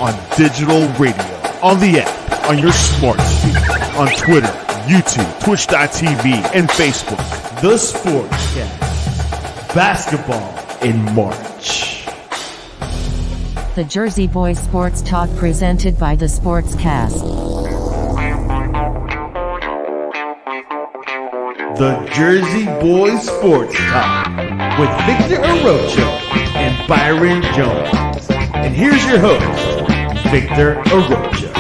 on digital radio, on the app, on your smart speaker, on Twitter, YouTube, Twitch.tv, and Facebook. The Sportscast. Basketball in March. The Jersey Boys Sports Talk presented by The Sportscast. The Jersey Boys Sports Talk with Victor Arocho and Byron Jones. And here's your host, Victor Arocho.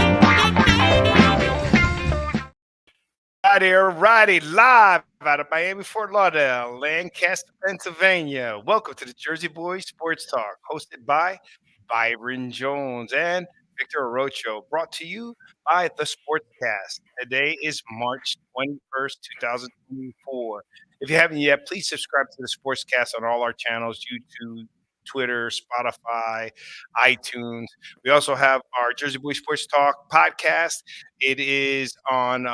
Righty, live out of Miami, Fort Lauderdale, Lancaster, Pennsylvania. Welcome to the Jersey Boys Sports Talk, hosted by Byron Jones and Victor Arocho, brought to you by The Sportscast. Today is March 21st, 2024. If you haven't yet, please subscribe to The Sportscast on all our channels, YouTube, Twitter, Spotify, iTunes. We also have our Jersey Boys Sports Talk podcast. It is on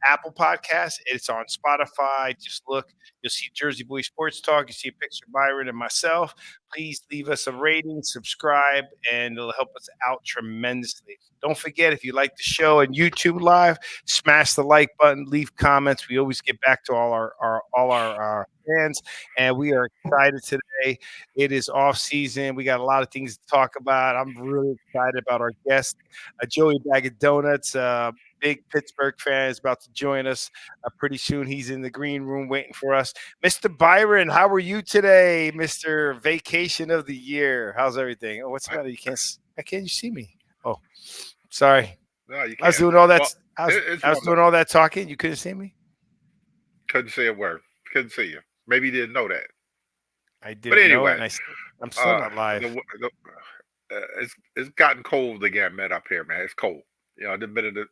Apple Podcasts. It's on Spotify. Just look. You'll see Jersey Boys Sports Talk. You see a picture of Byron and myself. Please leave us a rating, subscribe, and it'll help us out tremendously. Don't forget, if you like the show on YouTube Live, smash the like button, leave comments. We always get back to all our fans, and we are excited today. It is off season. We got a lot of things to talk about. I'm really excited about our guest, Joey Bag of Donuts. Big Pittsburgh fan is about to join us pretty soon. He's in the green room waiting for us. Mr. Byron, how are you today, Mr. Vacation of the Year? How's everything? Oh, what's the matter? How can't you see me? Oh, sorry. No, you can't. I was doing all that. Well, I was doing all that talking. You couldn't see me? Couldn't say a word. Couldn't see you. Maybe you didn't know that. I didn't know it, and I'm still not live. It's gotten cold again, man, up here, man. It's cold. You know, they've been in the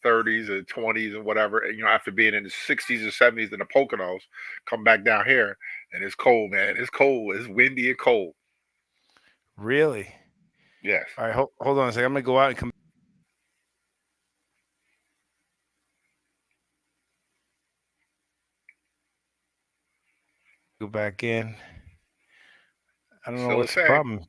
30s and 20s and whatever. And, after being in the 60s and 70s in the Poconos, come back down here, and it's cold, man. It's cold. It's windy and cold. Really? Yes. All right, hold on a second. I'm going to go out and come. Go back in. I don't know what's the problem.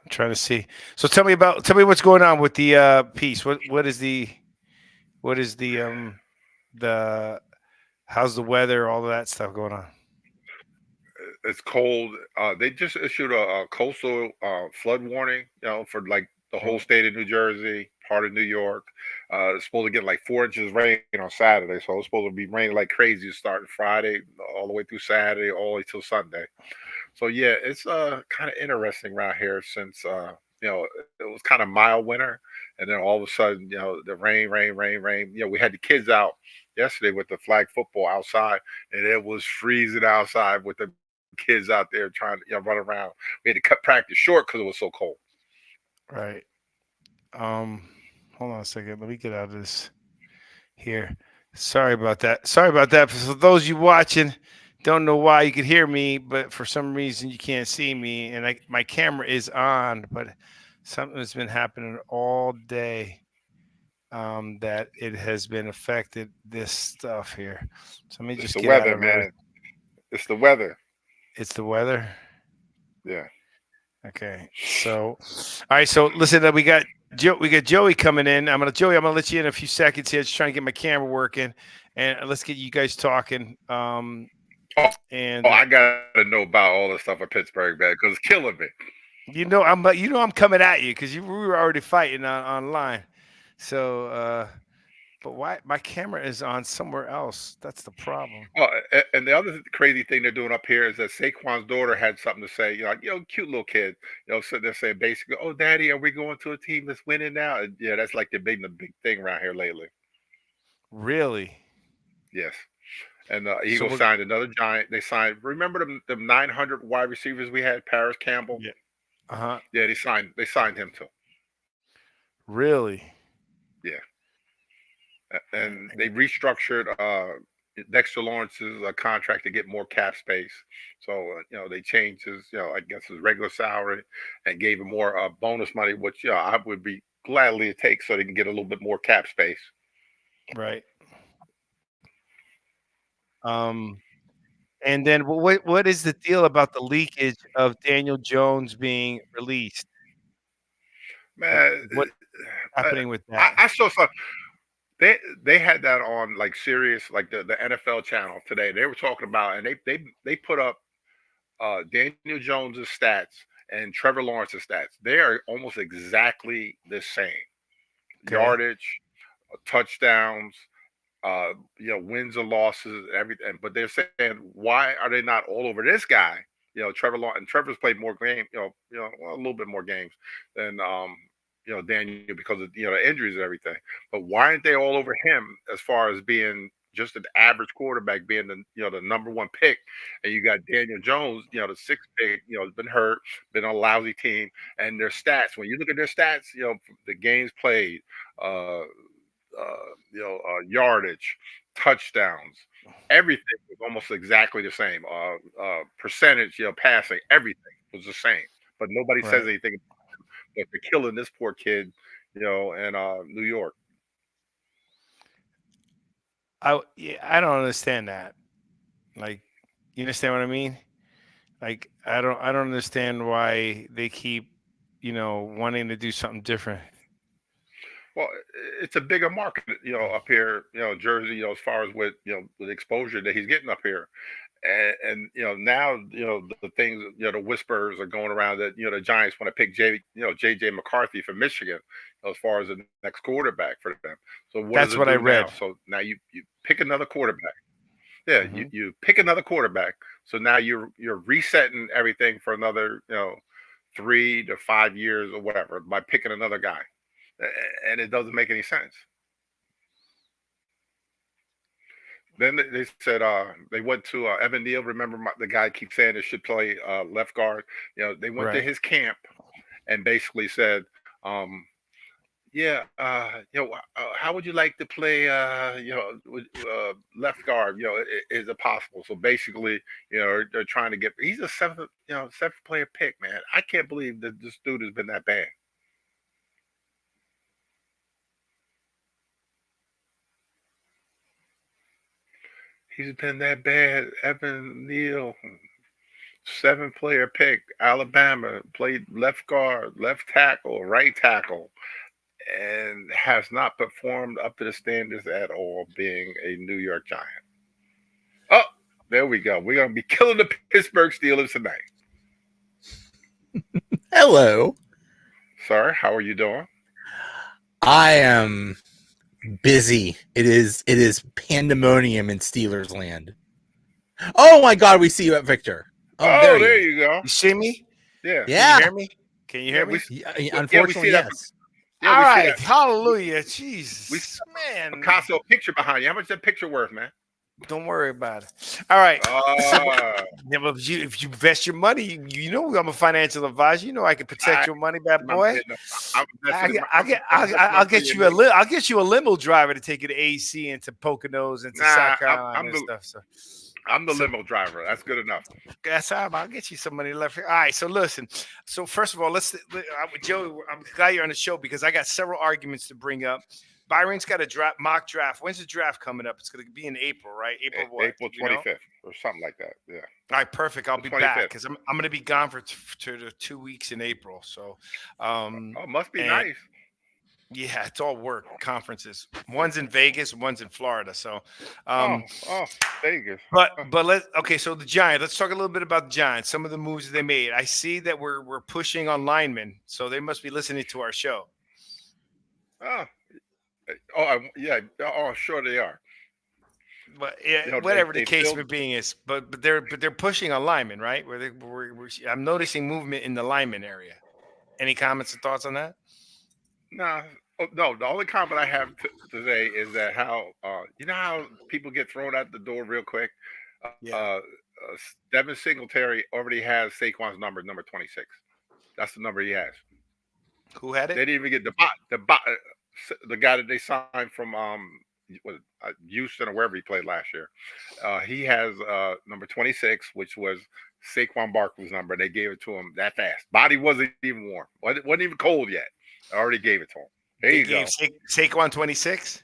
I'm trying to see. So tell me what's going on with the piece. What is the how's the weather, all of that stuff going on? It's cold. They just issued a coastal flood warning, for like the whole state of New Jersey, part of New York. It's supposed to get like 4 inches of rain on Saturday, so it's supposed to be raining like crazy starting Friday all the way through Saturday, all the way till Sunday. So yeah, it's kind of interesting around here since it was kind of mild winter, and then all of a sudden, the rain. We had the kids out yesterday with the flag football outside, and it was freezing outside with the kids out there trying to run around. We had to cut practice short because it was so cold. Right. Hold on a second. Let me get out of this here. Sorry about that. For those of you watching, don't know why you could hear me, but for some reason you can't see me, and my camera is on, but something has been happening all day that it has been affected this stuff here. So let me just get weather, out of man. It's the weather. It's the weather. Yeah. Okay. So, all right. So listen, we got Joey coming in. I'm gonna let you in a few seconds here. Just trying to get my camera working, and let's get you guys talking. I gotta know about all the stuff in Pittsburgh, man, because it's killing me. I'm coming at you because we were already fighting online. So, but why my camera is on somewhere else? That's the problem. Well, and the other crazy thing they're doing up here is that Saquon's daughter had something to say. Cute little kid. So they're saying basically, "Oh, Daddy, are we going to a team that's winning now?" And yeah, that's like the big thing around here lately. Really? Yes. And the Eagles signed another giant. They signed. Remember the 900 wide receivers we had? Paris Campbell. Yeah. Yeah, they signed him too. Really? Yeah. And they restructured Dexter Lawrence's contract to get more cap space. So they changed his I guess his regular salary and gave him more bonus money, which I would be gladly to take so they can get a little bit more cap space. Right. And then what is the deal about the leakage of Daniel Jones being released? Man, What's I, happening with that? I saw. They had that on like Sirius, like the NFL channel today. They were talking about, and they put up Daniel Jones's stats and Trevor Lawrence's stats. They are almost exactly the same. Okay. Yardage, touchdowns, wins or losses, everything. But they're saying, why are they not all over this guy? Trevor Lawrence, and Trevor's played more games, well, a little bit more games than Daniel because of the injuries and everything. But why aren't they all over him as far as being just an average quarterback, being the number one pick, and you got Daniel Jones, the sixth pick, been hurt, been on a lousy team, and their stats. When you look at their stats, the games played, uh, yardage, touchdowns, everything was almost exactly the same. Percentage, passing, everything was the same. But nobody says Right. anything. But they're killing this poor kid, in New York. I don't understand that. Like, you understand what I mean? Like, I don't understand why they keep, wanting to do something different. Well, it's a bigger market, up here, Jersey, as far as with the exposure that he's getting up here. And now the things, the whispers are going around that the Giants want to pick JJ McCarthy from Michigan as far as the next quarterback for them. So what does That's it what I do now? read. So now you pick another quarterback. Yeah, you, Mhm. you pick another quarterback. So now you're resetting everything for another 3 to 5 years or whatever by picking another guy, and it doesn't make any sense. Then they said they went to Evan Neal. Remember the guy keeps saying they should play left guard. They went to Right. his camp and basically said, yeah, how would you like to play, left guard? Is it possible? So basically, they're trying to get. He's a seventh player pick, man. I can't believe that this dude has been that bad. He's been that bad. Evan Neal, seven-player pick, Alabama, played left guard, left tackle, right tackle, and has not performed up to the standards at all, being a New York Giant. Oh, there we go. We're going to be killing the Pittsburgh Steelers tonight. Hello. Sir, how are you doing? I am busy. It is pandemonium in Steelers land. Oh my God, we see you at Victor. Oh, There he there is. you go. You see me? Yeah. Can you Yeah. hear me? Can you hear me? Unfortunately, see that. yes. Yeah, All we right. see that. Hallelujah. We see Jesus, a man. Picasso picture behind you. How much is that picture worth, man? Don't worry about it. All right. So, Uh, yeah, but if you invest your money, you know I'm a financial advisor. You know I can protect I, your money, bad I'm, boy. I'm invested in I'll money get in you I'll get you a limo driver to take you to AC and to Poconos and to Nah, South Carolina and stuff. I'm the So limo driver. That's good enough. that's how I'll get you some money left here. All right. So listen. So first of all, Joey. I'm glad you're on the show because I got several arguments to bring up. Byron's got a mock draft. When's the draft coming up? It's going to be in April, right? April what? April 25th or something like that. Yeah. All right, perfect. I'll The be 25th. back because I'm going to be gone for 2 weeks in April. So, Must be and nice. yeah, it's all work conferences. One's in Vegas, one's in Florida. So, Vegas. okay. So the Giants. Let's talk a little bit about the Giants. Some of the moves they made. I see that we're pushing on linemen, so they must be listening to our show. Yeah. Oh, sure they are. But yeah, They whatever the case filled. may be is, but they're pushing on linemen, right? I'm noticing movement in the lineman area. Any comments or thoughts on that? Nah. Oh, no, the only comment I have today is that how how people get thrown out the door real quick. Yeah. Devin Singletary already has Saquon's number 26. That's the number he has. Who had They it? didn't even get the guy that they signed from Houston or wherever he played last year. He has number 26, which was Saquon Barkley's number. They gave it to him that fast. Body wasn't even warm. Wasn't even cold yet. I already gave it to him. There you go. Saquon 26?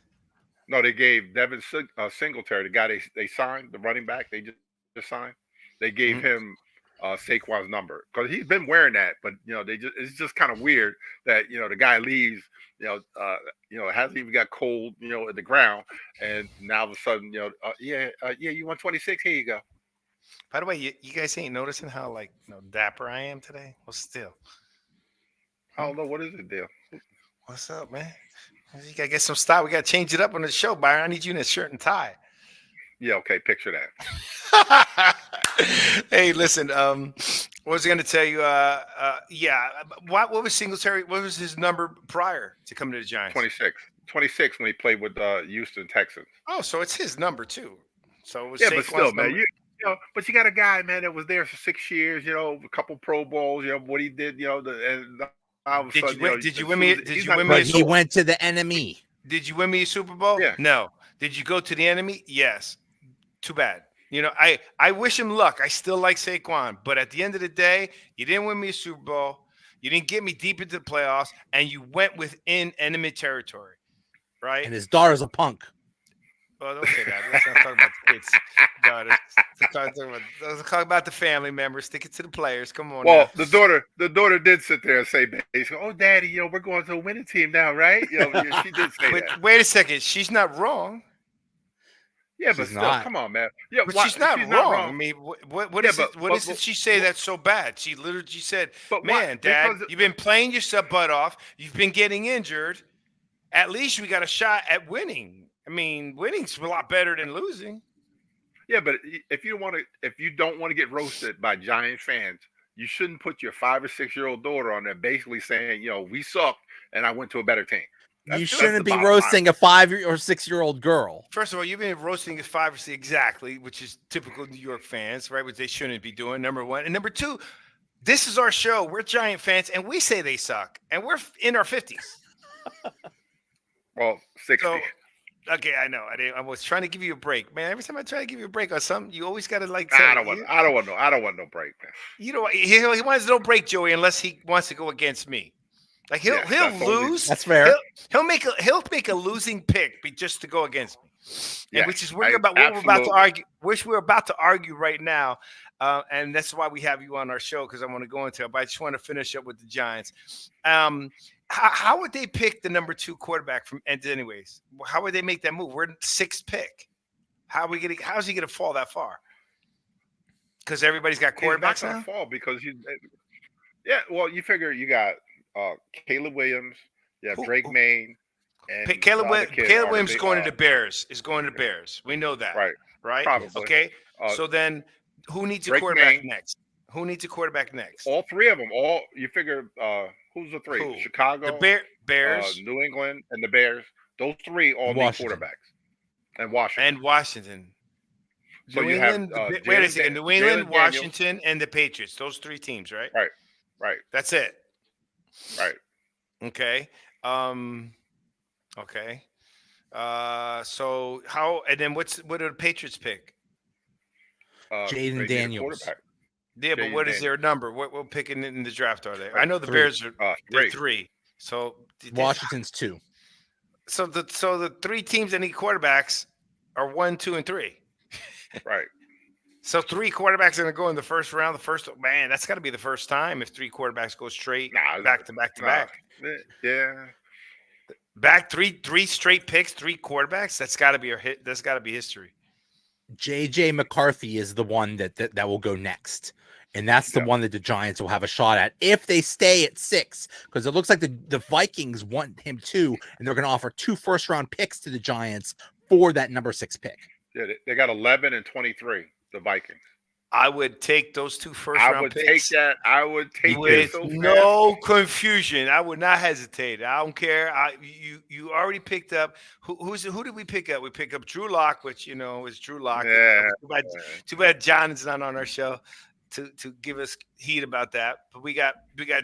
No, they gave Devin Singletary, the guy they signed, the running back. They just signed, they gave him Saquon's number because he's been wearing that, but it's just kind of weird that the guy leaves, hasn't even got cold, in the ground, and now all of a sudden, yeah, you want 26? Here you go. By the way, you guys ain't noticing how dapper I am today? Well, still, I don't know what is it, deal. what's up, man? You gotta get some style. We gotta change it up on the show, Byron. I need you in a shirt and tie. Yeah, okay, picture that. Hey, listen. What was I going to tell you? Yeah. What was Singletary? What was his number prior to coming to the Giants? 26 when he played with Houston Texans. Oh, so it's his number too. So it was but still, man, number. But you got a guy, man, that was there for 6 years. A couple Pro Bowls. What he did. And all of a sudden, did you win me? Did you win me? But he went to the enemy. Did you win me a Super Bowl? Yeah. No. Did you go to the enemy? Yes. Too bad. I wish him luck. I still like Saquon, but at the end of the day, you didn't win me a Super Bowl. You didn't get me deep into the playoffs, and you went within enemy territory, right? And his daughter's a punk. Well, don't say that. Let's not talk about the kids. Let's talk about the family members. Stick it to the players. Come on. Well, now. the daughter did sit there and say, "Oh, Daddy, we're going to a winning team now, right?" She did say that. Wait a second. She's not wrong. Yeah, but still, come on, man. Yeah, but she's not wrong. I mean, what is it she say that's so bad? She literally said, "Man, Dad, you've been playing yourself butt off. You've been getting injured. At least we got a shot at winning. I mean, winning's a lot better than losing." Yeah, but if you don't want to get roasted by Giant fans, you shouldn't put your 5 or 6 year old daughter on there basically saying, we suck and I went to a better team. You shouldn't be roasting a 5 or 6 year old girl. First of all, you've been roasting a 5 or 6 exactly, which is typical New York fans, right? Which they shouldn't be doing. Number one, and number two, this is our show. We're Giant fans, and we say they suck, and we're in our 50s. Well, 60. So, okay, I know. I was trying to give you a break, man. Every time I try to give you a break on something, you always got to say, I don't want no break, man. You know, he wants no break, Joey, unless he wants to go against me. Like he'll lose. That's fair. He'll make a losing pick just to go against me, Yeah, which is what we're about to argue. Which we're about to argue right now, and that's why we have you on our show because I want to go into it. But I just want to finish up with the Giants. How would they pick the number 2 quarterback from end anyways? How would they make that move? We're 6th pick. How's he gonna fall that far? Because everybody's got quarterbacks now. Fall because well, you figure you got Caleb Williams, you have Drake Maine, and Caleb Williams going to the Bears. Is going to the Bears. We know that, right? Probably. Okay. So then, who needs a quarterback next? Who needs a quarterback next? All 3 of them. You figure who's the 3? Who? Chicago, the Bears, New England, and the Bears. Those 3 all need quarterbacks. And Washington. So New England. Wait a second. New England, Washington, and the Patriots. Those 3 teams, right? Right. That's it. Right. Okay. Okay. So how? And then what do the Patriots pick? Jaden Daniels. Yeah, but what is their number? What picking in the draft are they? I know the Bears are 3. So Washington's 2. So the 3 teams that need quarterbacks are 1, 2, and 3. Right. So 3 quarterbacks are going to go in the first round. Man, that's got to be the first time if 3 quarterbacks go straight back to back to back. Yeah. Back three straight picks, 3 quarterbacks. That's got to be That's got to be history. JJ McCarthy is the one that will go next. And that's the one that the Giants will have a shot at if they stay at 6, because it looks like the Vikings want him too, and they're going to offer 2 first-round picks to the Giants for that number 6 pick. Yeah, they got 11 and 23, the Vikings. I would take those 2 first-round picks. I would take with so no confusion. I would not hesitate. I don't care. You already picked up who did we pick up? We picked up Drew Lock, which is Drew Lock. Yeah. Too bad John is not on our show to give us heat about that. But we got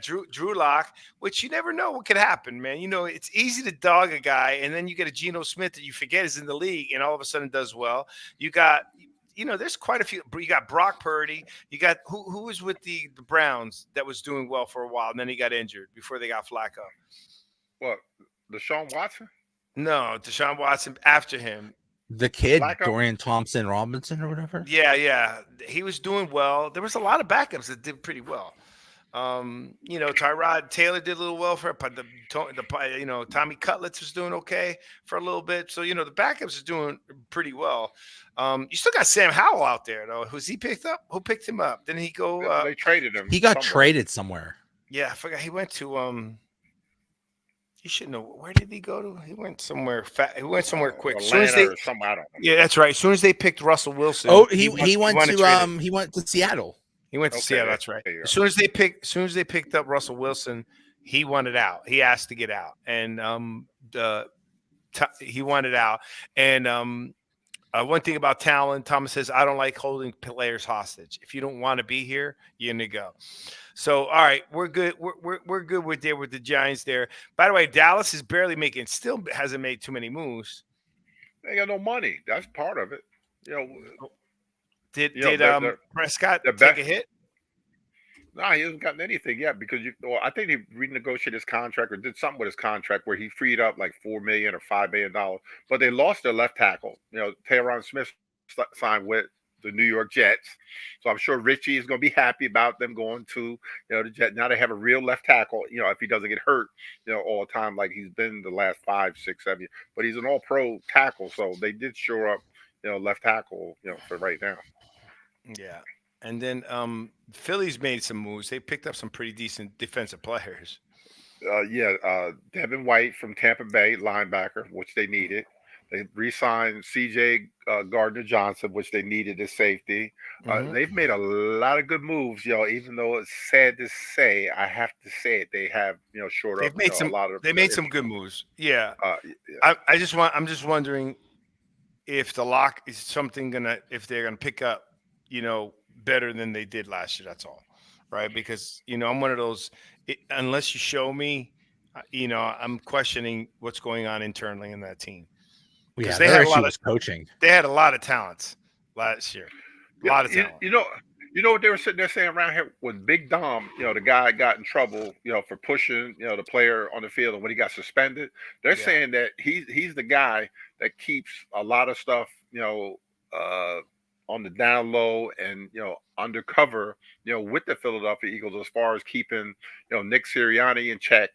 Drew Lock, which you never know what could happen, man. It's easy to dog a guy, and then you get a Geno Smith that you forget is in the league, and all of a sudden does well. You got. There's quite a few. You got Brock Purdy. You got who was with the Browns that was doing well for a while, and then he got injured before they got Flacco. What? Deshaun Watson? No, Deshaun Watson after him. The kid, Blackout? Dorian Thompson Robinson or whatever. Yeah, he was doing well. There was a lot of backups that did pretty well. Tyrod Taylor did a little well for it, but Tommy Cutlets was doing okay for a little bit. So the backups are doing pretty well. You still got Sam Howell out there though. Who's he picked up? Who picked him up? Didn't he go? They traded him. He got somewhere. traded somewhere. Yeah, I forgot. He went to You should know. Where did he go to? He went somewhere. He went somewhere quick. Atlanta or somewhere. I don't know. Yeah, that's right. As soon as they picked Russell Wilson. Oh, he went to Seattle. He went to Seattle. That's right. There you go. As soon as they picked up Russell Wilson, he wanted out. He asked to get out, and he wanted out. And one thing about talent, Thomas says, I don't like holding players hostage. If you don't want to be here, you're gonna go. So, all right, we're good. We're good with the Giants there. By the way, Dallas is still hasn't made too many moves. They got no money. That's part of it. Did Prescott the take a hit? No, he hasn't gotten anything yet because I think he renegotiated his contract or did something with his contract where he freed up like $4 million or $5 million. But they lost their left tackle. Tyron Smith signed with the New York Jets, so I'm sure Richie is going to be happy about them going to the Jets. Now they have a real left tackle. If he doesn't get hurt, all the time like he's been the last 5, 6, 7 years. But he's an All-Pro tackle, so they did shore up left tackle for right now. Yeah. And then Philly's made some moves. They picked up some pretty decent defensive players. Devin White from Tampa Bay, linebacker, which they needed. They re-signed C.J. Gardner-Johnson, which they needed as safety. They've made a lot of good moves, even though it's sad to say. I have to say it. They have, shored up a lot of. They made some good moves. Yeah. I'm just wondering if the lock is if they're gonna pick up, better than they did last year. That's all, right? Because I'm one of those. Unless you show me, I'm questioning what's going on internally in that team. Yeah, they had a lot of coaching. They had a lot of talents last year. A lot of talent. You know what they were sitting there saying around here with Big Dom. The guy got in trouble, for pushing, the player on the field, and when he got suspended, they're saying that he's the guy that keeps a lot of stuff, on the down low and undercover, with the Philadelphia Eagles as far as keeping Nick Sirianni in check,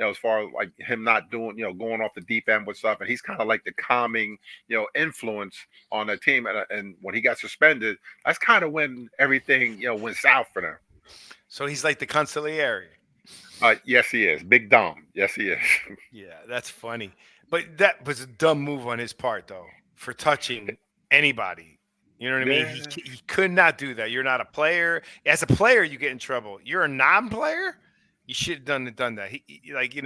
as far as like him not doing going off the deep end with stuff, and he's kind of like the calming influence on the team. And when he got suspended, that's kind of when everything went south for them. So he's like the consigliere. Yes, he is. Big Dom. Yes, he is. Yeah, that's funny. But that was a dumb move on his part, though, for touching anybody. You know what I mean? He could not do that. You're not a player. As a player, you get in trouble. You're a non-player. You should have done that.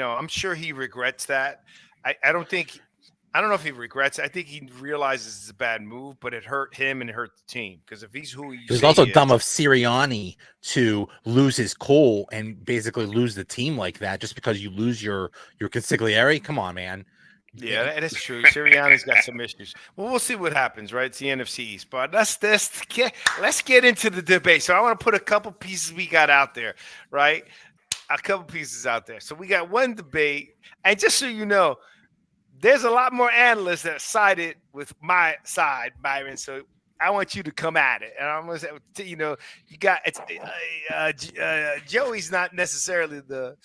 I'm sure he regrets that. I don't know if he regrets it. I think he realizes it's a bad move, but it hurt him and it hurt the team. Because if he's who he is. It was also dumb of Sirianni to lose his cool and basically lose the team like that just because you lose your consigliere. Come on, man. Yeah, that is true. Sirianni's got some issues. Well, we'll see what happens, right? It's the NFC East. But let's get into the debate. So I want to put a couple pieces we got out there, right? A couple pieces out there. So we got one debate. And just so you know, there's a lot more analysts that sided with my side, Byron. So I want you to come at it. And I'm going to say, you got Joey's not necessarily the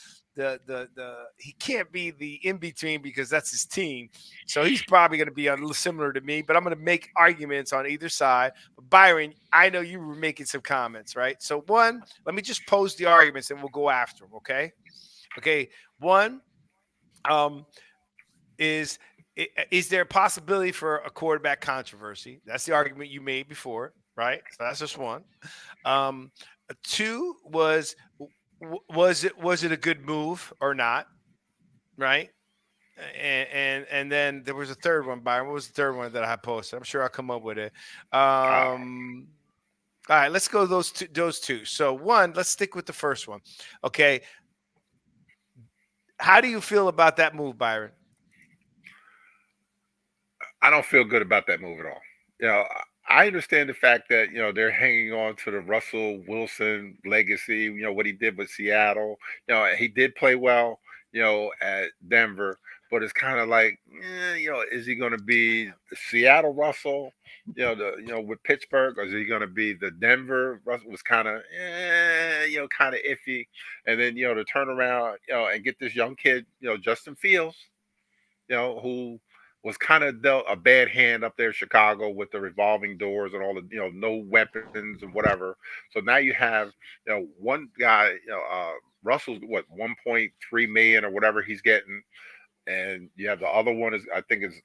he can't be the in-between because that's his team. So he's probably going to be a little similar to me, but I'm going to make arguments on either side. But Byron, I know you were making some comments, right? So one, let me just pose the arguments and we'll go after them, okay? Okay, one, is there a possibility for a quarterback controversy? That's the argument you made before, right? So that's just one. Two was it a good move or not, right? And then there was a third one, Byron. What was the third one that I posted? I'm sure I'll come up with it. All right, let's go those two. So one, let's stick with the first one. Okay. How do you feel about that move, Byron? I don't feel good about that move at all. I understand the fact that, they're hanging on to the Russell Wilson legacy, what he did with Seattle. He did play well, at Denver. but it's kind of like, is he going to be the Seattle Russell, with Pittsburgh, or is he going to be the Denver Russell? Was kind of, kind of iffy, and then to turn around, and get this young kid, Justin Fields, who was kind of dealt a bad hand up there in Chicago with the revolving doors and all the, no weapons and whatever. So now you have, one guy, Russell's what 1.3 million or whatever he's getting, and you have the other one is I think it's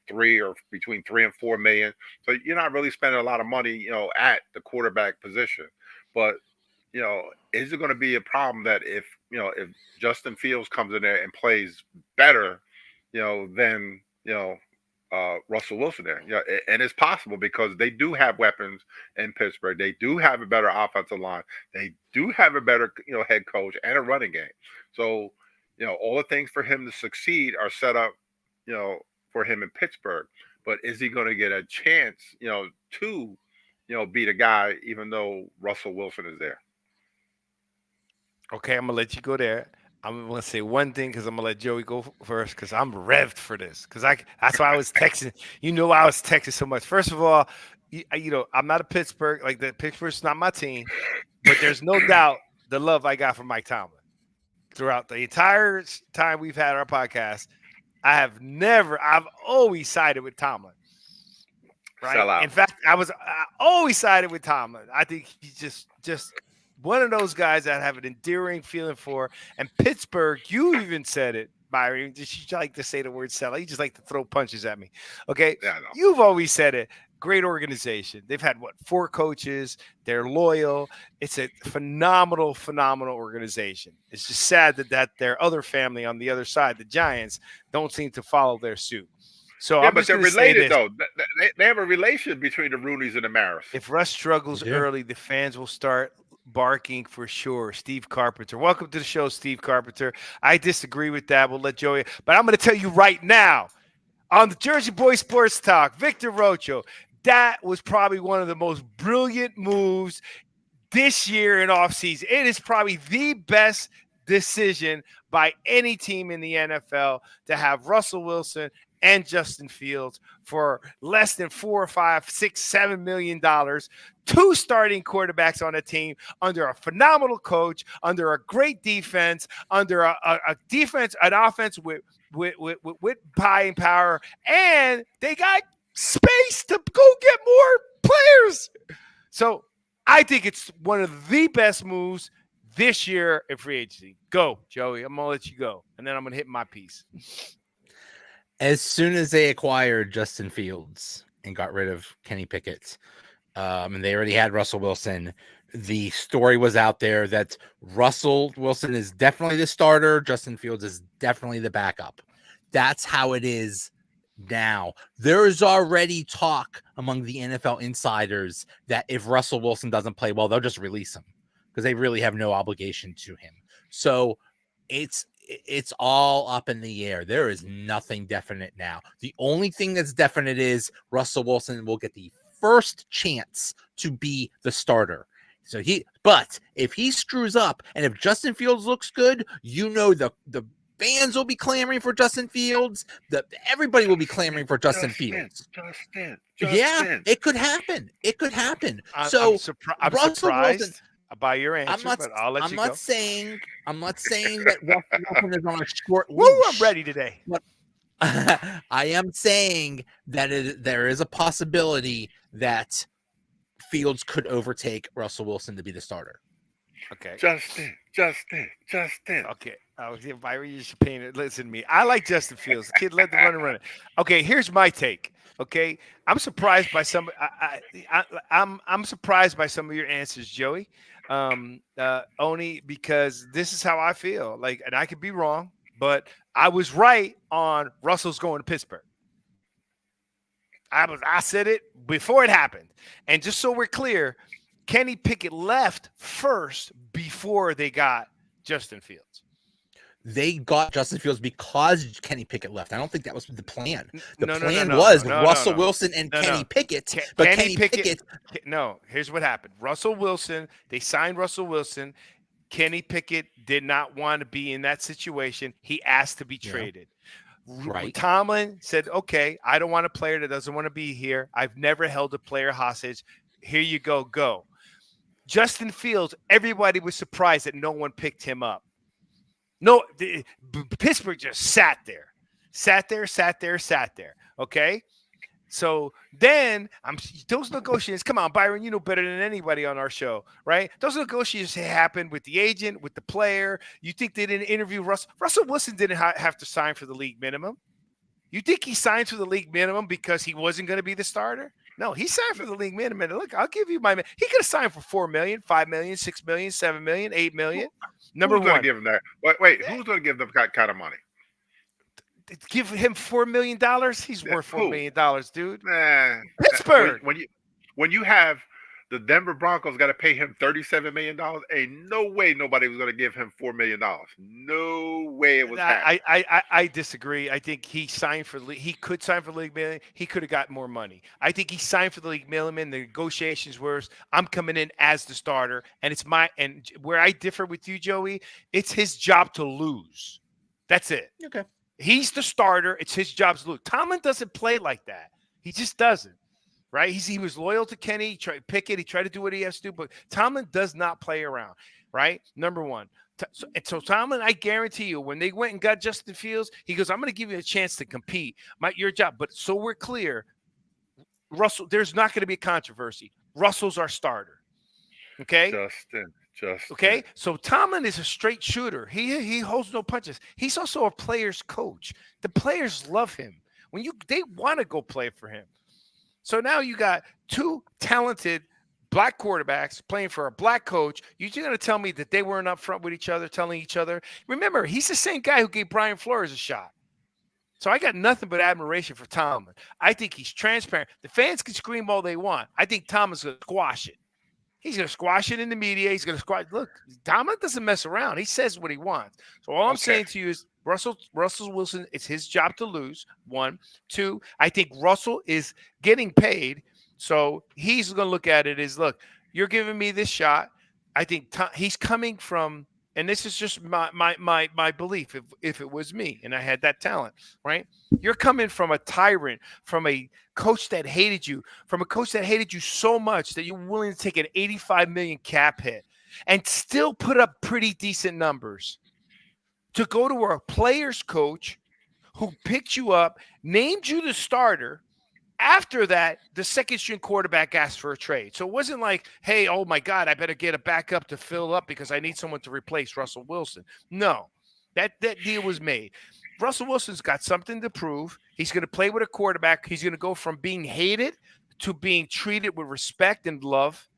between 3 and 4 million. So you're not really spending a lot of money, at the quarterback position. But is it going to be a problem that if Justin Fields comes in there and plays better, than Russell Wilson there? And it's possible because they do have weapons in Pittsburgh. They do have a better offensive line. They do have a better head coach and a running game. So all the things for him to succeed are set up, for him in Pittsburgh. But is he going to get a chance, to, be the guy, even though Russell Wilson is there? Okay, I'm gonna let you go there. I'm gonna say one thing because I'm gonna let Joey go first because I'm revved for this. That's why I was texting. I was texting so much. First of all, I'm not a Pittsburgh like that. Pittsburgh's not my team, but there's no doubt the love I got from Mike Tomlin throughout the entire time we've had our podcast. I've always sided with Tomlin. Right. Sell out. In fact, I always sided with Tomlin. I think he's just one of those guys that I have an endearing feeling for. And Pittsburgh, you even said it, Byron. You like to say the word sell. You just like to throw punches at me. Okay. Yeah, I know. You've always said it. Great organization. They've had 4 coaches. They're loyal. It's a phenomenal organization. It's just sad that their other family on the other side, the Giants, don't seem to follow their suit. So yeah, I'm but just they're gonna say related this. though. They have a relation between the Rooneys and the Maris. If Russ struggles early, the fans will start barking for sure. Steve Carpenter. Welcome to the show, Steve Carpenter. I disagree with that. We'll let Joey. But I'm going to tell you right now on the Jersey Boy Sports Talk, Victor Arocho, that was probably one of the most brilliant moves this year in offseason. It is probably the best decision by any team in the NFL to have Russell Wilson and Justin Fields for less than $4, $5, $6, $7 million. 2 starting quarterbacks on a team under a phenomenal coach, under a great defense, under an offense with buying power, and they got space to go get more players. So I think it's one of the best moves this year in free agency. Go, Joey. I'm going to let you go, and then I'm going to hit my piece. As soon as they acquired Justin Fields and got rid of Kenny Pickett, and they already had Russell Wilson, the story was out there that Russell Wilson is definitely the starter. Justin Fields is definitely the backup. That's how it is now. There is already talk among the NFL insiders that if Russell Wilson doesn't play well, they'll just release him because they really have no obligation to him. So it's all up in the air. There is nothing definite now. The only thing that's definite is Russell Wilson will get the first chance to be the starter. But if he screws up and if Justin Fields looks good, the fans will be clamoring for Justin Fields. Everybody will be clamoring for Justin Fields. Justin. Yeah, it could happen. I'm Russell surprised Wilson, by your answer, but I'll let you go. I'm not saying that Russell Wilson is on a short leash. Woo, I'm ready today. But I am saying that there is a possibility that Fields could overtake Russell Wilson to be the starter. Okay. Justin. Okay. Byron, you should paint it. Listen to me. I like Justin Fields. The kid let the run it. Okay, here's my take. Okay, I'm surprised by some. I'm surprised by some of your answers, Joey. Only because this is how I feel. And I could be wrong, but I was right on Russell's going to Pittsburgh. I said it before it happened, and just so we're clear, Kenny Pickett left first before they got Justin Fields. They got Justin Fields because Kenny Pickett left. I don't think that was the plan. The No, plan was no, Russell no. Wilson and Kenny Pickett. Kenny Pickett. No, here's what happened. Russell Wilson, they signed Russell Wilson. Kenny Pickett did not want to be in that situation. He asked to be traded. Right. Tomlin said, okay, I don't want a player that doesn't want to be here. I've never held a player hostage. Here you go. Justin Fields, everybody was surprised that no one picked him up. No, Pittsburgh just sat there. Okay? So then those negotiations, come on, Byron, you know better than anybody on our show, right? Those negotiations happened with the agent, with the player. You think they didn't interview Russell? Russell Wilson didn't have to sign for the league minimum. You think he signed for the league minimum because he wasn't going to be the starter? No, he signed for the league minimum. Look, I'll give you my. He could have signed for $4 million, $5 million, $6 million, $7 million, $8 million. Number who's one, going to give him that? Wait, who's going to give them that kind of money? Give him $4 million. He's worth $4 million, dude. Nah, Pittsburgh. When you have the Denver Broncos got to pay him $37 million, ain't no way nobody was going to give him $4 million. No way it was happening. I disagree. I think he signed for he could sign for the league minimum. He could have got more money. I think he signed for the league minimum. The negotiations were, I'm coming in as the starter, and and where I differ with you, Joey, it's his job to lose. That's it. Okay. He's the starter. It's his job to lose. Tomlin doesn't play like that. He just doesn't. Right? He was loyal to Kenny. He tried to pick it. He tried to do what he has to do. But Tomlin does not play around. Right? Number one. So Tomlin, I guarantee you, when they went and got Justin Fields, he goes, I'm going to give you a chance to compete. Your job. But so we're clear, Russell, there's not going to be a controversy. Russell's our starter. Okay? Justin. Okay, so Tomlin is a straight shooter. He holds no punches. He's also a player's coach. The players love him. They want to go play for him. So now you got two talented black quarterbacks playing for a black coach. You're going to tell me that they weren't up front with each other, telling each other. Remember, he's the same guy who gave Brian Flores a shot. So I got nothing but admiration for Tomlin. I think he's transparent. The fans can scream all they want. I think Tomlin's going to squash it. He's going to squash it in the media. He's going to squash. Look, Tomlin doesn't mess around. He says what he wants. So all I'm saying to you is Russell Wilson, it's his job to lose. 1, 2, I think Russell is getting paid. So he's going to look at it as, look, you're giving me this shot. I think he's coming from, and this is just my belief. If it was me and I had that talent, right? You're coming from a tyrant, from a coach that hated you, from a coach that hated you so much that you're willing to take an $85 million cap hit and still put up pretty decent numbers to go to a player's coach who picked you up, named you the starter. After that, the second string quarterback asked for a trade. So it wasn't like, hey, oh my God, I better get a backup to fill up because I need someone to replace Russell Wilson. No, that deal was made. Russell Wilson's got something to prove. He's going to play with a quarterback. He's going to go from being hated to being treated with respect and love.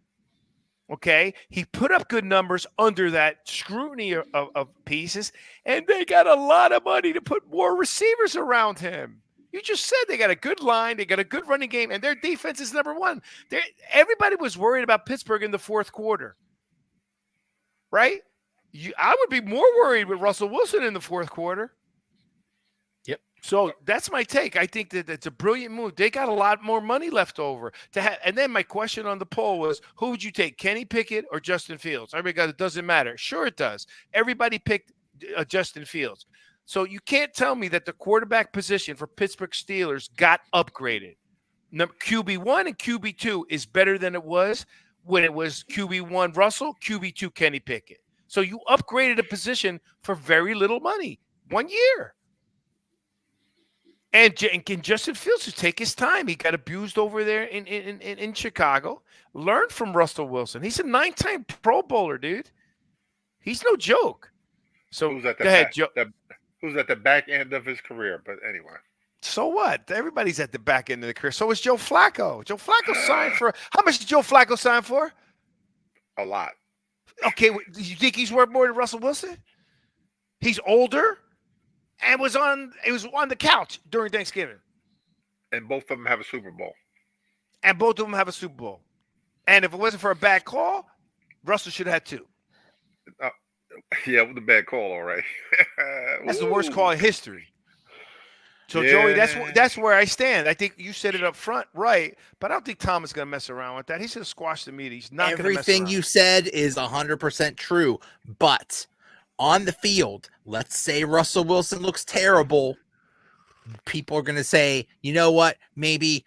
Okay? He put up good numbers under that scrutiny of pieces, and they got a lot of money to put more receivers around him. You just said they got a good line, they got a good running game, and their defense is number one. Everybody was worried about Pittsburgh in the fourth quarter, right? I would be more worried with Russell Wilson in the fourth quarter. Yep. So that's my take. I think that it's a brilliant move. They got a lot more money left over to have. And then my question on the poll was, who would you take, Kenny Pickett or Justin Fields? Everybody got, it doesn't matter. Sure, it does. Everybody picked Justin Fields. So you can't tell me that the quarterback position for Pittsburgh Steelers got upgraded. QB1 and QB2 is better than it was when it was QB1 Russell, QB2 Kenny Pickett. So you upgraded a position for very little money, 1 year. And can Justin Fields just take his time? He got abused over there in Chicago. Learn from Russell Wilson. He's a 9-time Pro Bowler, dude. He's no joke. So who's at the go ahead, Joe. Who's at the back end of his career? But anyway. So what? Everybody's at the back end of the career. So is Joe Flacco. Joe Flacco signed for – how much did Joe Flacco sign for? A lot. Okay, do you think he's worth more than Russell Wilson? He's older and was on the couch during Thanksgiving. And both of them have a Super Bowl. And both of them have a Super Bowl. And if it wasn't for a bad call, Russell should have had 2. Yeah, it was a bad call, all right. That's the worst call in history. So, yeah. Joey, that's where I stand. I think you said it up front, right? But I don't think Tom is going to mess around with that. He's going to squash the media. He's not going to mess around. Everything you said is 100% true. But on the field, let's say Russell Wilson looks terrible. people are going to say, you know what, maybe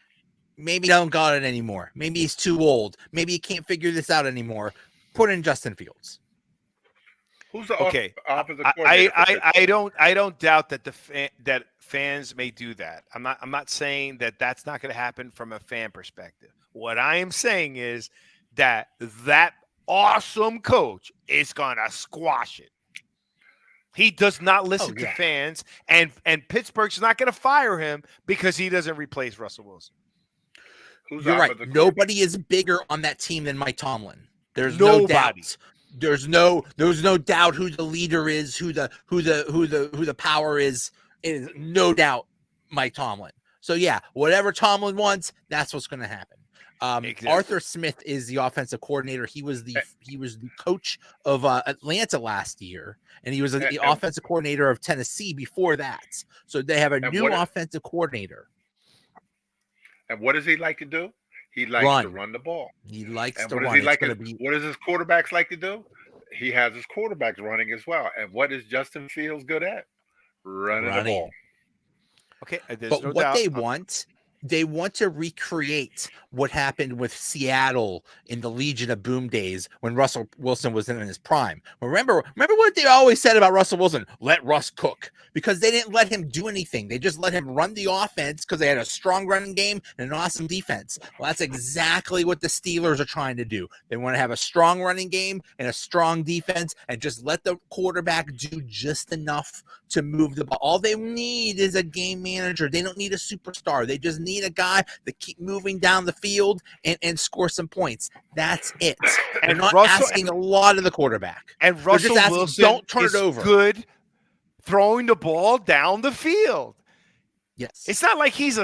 don't got it anymore. Maybe he's too old. Maybe he can't figure this out anymore. Put in Justin Fields. Who's the Okay, offensive coordinator? I don't doubt that that fans may do that. I'm not saying that that's not going to happen from a fan perspective. What I am saying is that awesome coach is going to squash it. He does not listen to fans, and Pittsburgh's not going to fire him because he doesn't replace Russell Wilson. You're right. Nobody is bigger on that team than Mike Tomlin. There's no doubt. There's no doubt who the leader is, who the power is. It is no doubt Mike Tomlin. So yeah, whatever Tomlin wants, that's what's going to happen. Exactly. Arthur Smith is the offensive coordinator. He was the coach of Atlanta last year, and he was the offensive coordinator of Tennessee before that. So they have a new offensive coordinator. And what does he like to do? He likes to run the ball. He likes to run. What does his quarterbacks like to do? He has his quarterbacks running as well. And what is Justin Fields good at? Running. The ball. Okay, but no what doubt. They want to recreate what happened with Seattle in the Legion of Boom days when Russell Wilson was in his prime. Remember what they always said about Russell Wilson? Let Russ cook, because they didn't let him do anything. They just let him run the offense because they had a strong running game and an awesome defense. Well, that's exactly what the Steelers are trying to do. They want to have a strong running game and a strong defense and just let the quarterback do just enough to move the ball. All they need is a game manager. They don't need a superstar. They just need a guy that keep moving down the field and score some points. That's it. And they're not asking a lot of the quarterback. And Russell Wilson don't turn it over. Good throwing the ball down the field. Yes. It's not like he's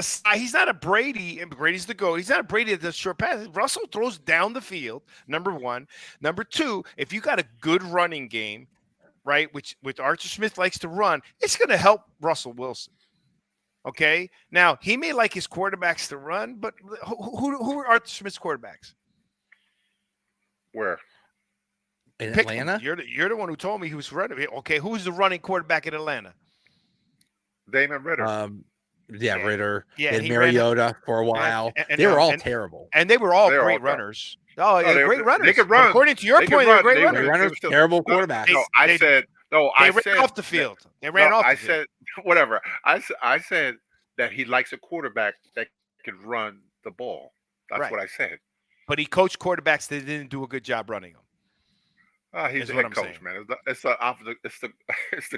not a Brady, and Brady's the GOAT. He's not a Brady at the short pass. Russell throws down the field, number one. Number two, if you got a good running game, right, which Arthur Smith likes to run, it's going to help Russell Wilson. Okay? Now, he may like his quarterbacks to run, but who are Arthur Smith's quarterbacks? Where? In Atlanta? You're the one who told me who's running. Okay, who's the running quarterback in Atlanta? Damon Ritter. Ritter. Yeah, and Mariota for a while. They were all terrible. And they were all great runners. Oh, yeah, great runners. They could run. According to your point, they're great runners. Terrible quarterbacks. They ran off the field. They ran off the field. Whatever. I said that he likes a quarterback that can run the ball. That's what I said. But he coached quarterbacks that didn't do a good job running them. He's a head coach, man. It's the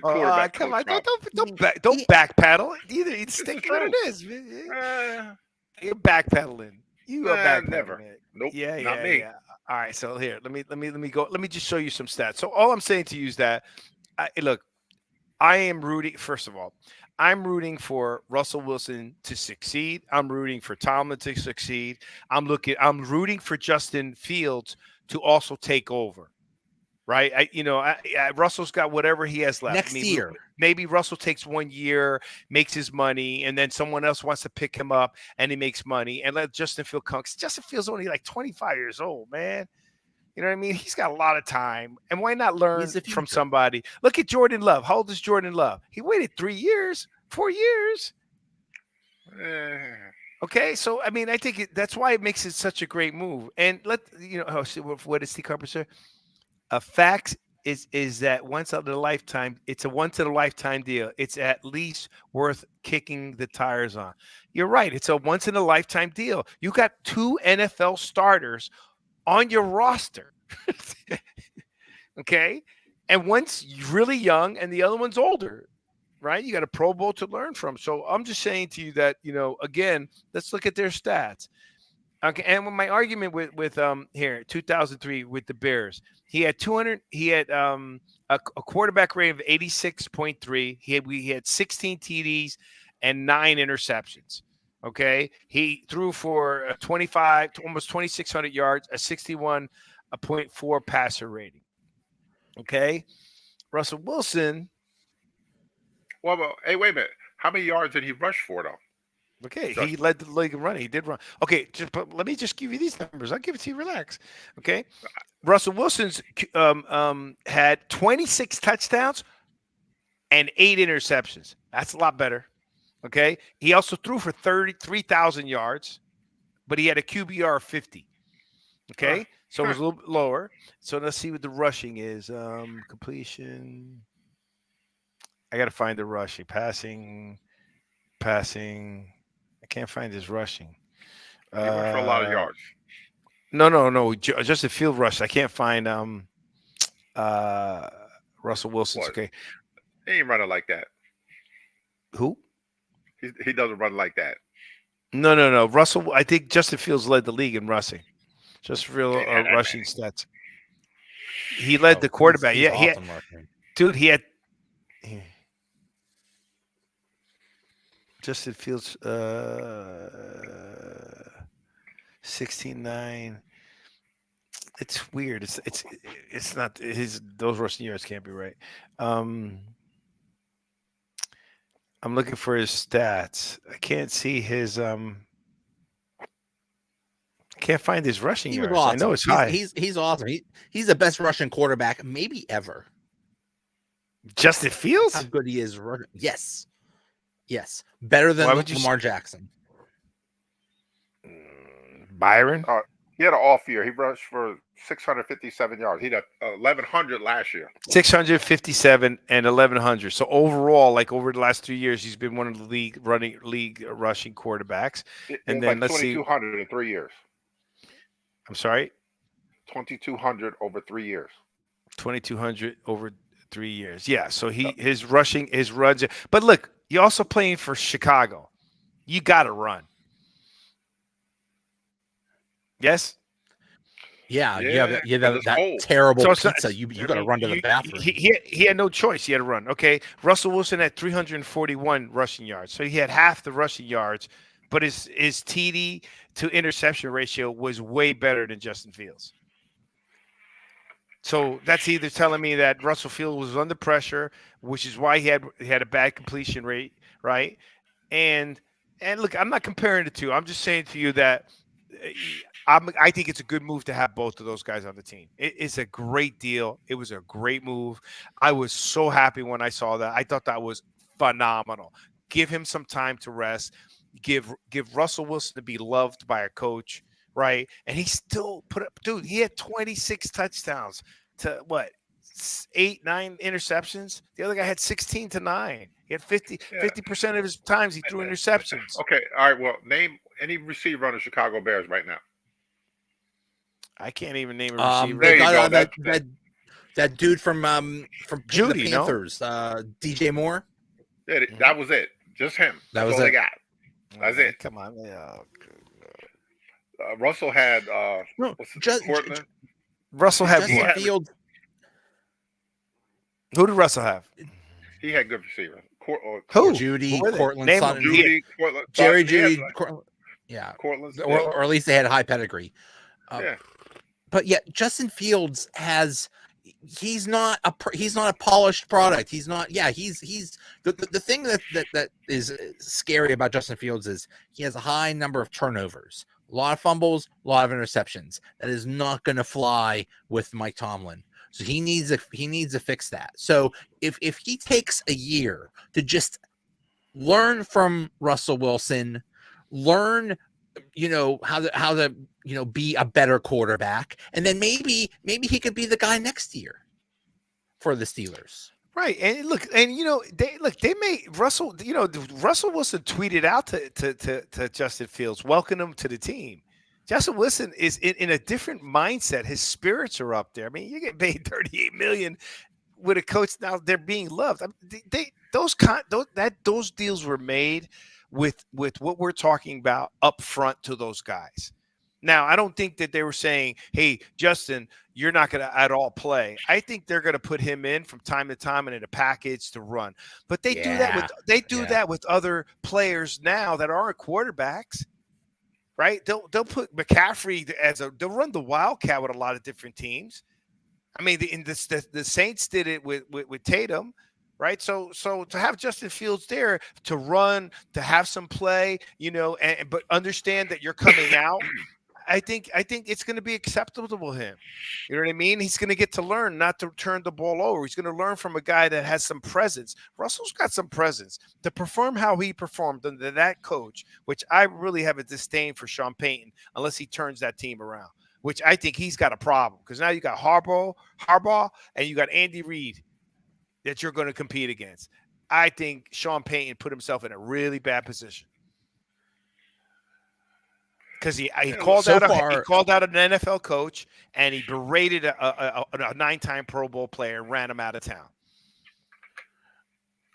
quarterback. Come on, don't backpedal. Either stay what it is. You're backpedaling. You are backpedaling. Never. Nope. Not me. Yeah. All right. So here, let me go. Let me just show you some stats. So all I'm saying to you is that, look, I am rooting. First of all, I'm rooting for Russell Wilson to succeed. I'm rooting for Tomlin to succeed. I'm rooting for Justin Fields to also take over. Right. Russell's got whatever he has left. Next year. Maybe Russell takes 1 year, makes his money, and then someone else wants to pick him up and he makes money, and let Justin Fields come. Justin Fields only like 25 years old, man. You know what I mean? He's got a lot of time. And why not learn from somebody? Look at Jordan Love. How old is Jordan Love? He waited 4 years. Okay, so I mean, I think that's why it makes it such a great move. And what did Steve Carper say? A fact is that once in a lifetime, it's a once in a lifetime deal. It's at least worth kicking the tires on. You're right. It's a once in a lifetime deal. You got 2 NFL starters on your roster. Okay. And one's really young and the other one's older, right? You got a Pro Bowl to learn from. So I'm just saying to you that, again, let's look at their stats. Okay, and my argument with 2003 with the Bears, he had a quarterback rating of 86.3. We had 16 TDs and 9 interceptions. Okay, he threw for 25 to almost 2,600 yards, a 61.4 passer rating. Okay, Russell Wilson. Well, hey, wait a minute. How many yards did he rush for though? Okay, he led the league in running. He did run. Okay, let me just give you these numbers. I'll give it to you. Relax. Okay, Russell Wilson's had 26 touchdowns and 8 interceptions. That's a lot better. Okay. He also threw for 33,000 yards, but he had a QBR of 50. Okay. So it was a little bit lower. So let's see what the rushing is. Completion. I got to find the rushing. Passing. I can't find his rushing. He went for a lot of yards. No. Just a field rush. I can't find Russell Wilson's. What? Okay. He ain't running like that. Who? He doesn't run like that. No. Russell. I think Justin Fields led the league in rushing. Just real rushing stats. He led the quarterback. He's He awesome rushing. dude. He had Justin Fields 16-9. It's weird. It's not his. Those rushing yards can't be right. I'm looking for his stats. I can't see his. Can't find his rushing He was yards. awesome. I know it's high. He's awesome. He's the best Russian quarterback maybe ever. Justin Fields. How good he is running. Yes. Better than Lamar Jackson. Byron. He had an off year. He rushed for 657 yards. He had 1,100 last year. 657 and 1,100. So overall, like over the last 3 years, he's been one of the league rushing quarterbacks. And then like let's see. 2,200 in 3 years. I'm sorry. 2,200 over 3 years. 2,200 over 3 years. Yeah. So his runs. But look, you're also playing for Chicago. You got to run. Yes. Yeah, that terrible pizza. You got to run to the bathroom. He had no choice. He had to run. Okay. Russell Wilson had 341 rushing yards, so he had half the rushing yards, but his TD to interception ratio was way better than Justin Fields. So that's either telling me that Russell Fields was under pressure, which is why he had a bad completion rate, right? And look, I'm not comparing the two. I'm just saying to you that I think it's a good move to have both of those guys on the team. It's a great deal. It was a great move. I was so happy when I saw that. I thought that was phenomenal. Give him some time to rest. Give Russell Wilson to be loved by a coach, right? And he still put up, dude, he had 26 touchdowns to what? 8, 9 interceptions. The other guy had 16-9. He had 50% of his times he threw interceptions. Okay, all right. Well, name any receiver on the Chicago Bears right now. I can't even name a receiver. There you go. That dude from Judy, the Panthers, DJ Moore. Yeah, that was it. Just him. That's all they got. That's it. Come on. Yeah. Russell had Portland. Russell had Justin Fields. Who did Russell have? He had good receivers. Who? Judy, Cortland, Sutton, Judy, Cortland, Jerry, Judy, Cortland, or at least they had a high pedigree. Yeah. But yet Justin Fields he's not a polished product. He's not. Yeah, he's the thing that is scary about Justin Fields is he has a high number of turnovers, a lot of fumbles, a lot of interceptions. That is not going to fly with Mike Tomlin. So he needs to fix that. So if he takes a year to just learn from Russell Wilson, learn how to be a better quarterback, and then maybe he could be the guy next year for the Steelers. Right. And look, and they made Russell, Russell Wilson tweeted out to Justin Fields, welcome him to the team. Justin Wilson is in a different mindset. His spirits are up there. I mean, you get paid $38 million with a coach now. They're being loved. I mean, those deals were made with what we're talking about up front to those guys. Now, I don't think that they were saying, "Hey, Justin, you're not going to at all play." I think they're going to put him in from time to time and in a package to run. But they do that with other players now that aren't quarterbacks. Right? They'll put McCaffrey they'll run the Wildcat with a lot of different teams. I mean, the Saints did it with Tatum, right? So to have Justin Fields there to run, to have some play, but understand that you're coming out. I think it's going to be acceptable to him. You know what I mean? He's going to get to learn not to turn the ball over. He's going to learn from a guy that has some presence. Russell's got some presence to perform how he performed under that coach, which I really have a disdain for Sean Payton unless he turns that team around, which I think he's got a problem because now you got Harbaugh, and you got Andy Reid that you're going to compete against. I think Sean Payton put himself in a really bad position. Because he called out an NFL coach and he berated a 9-time Pro Bowl player and ran him out of town.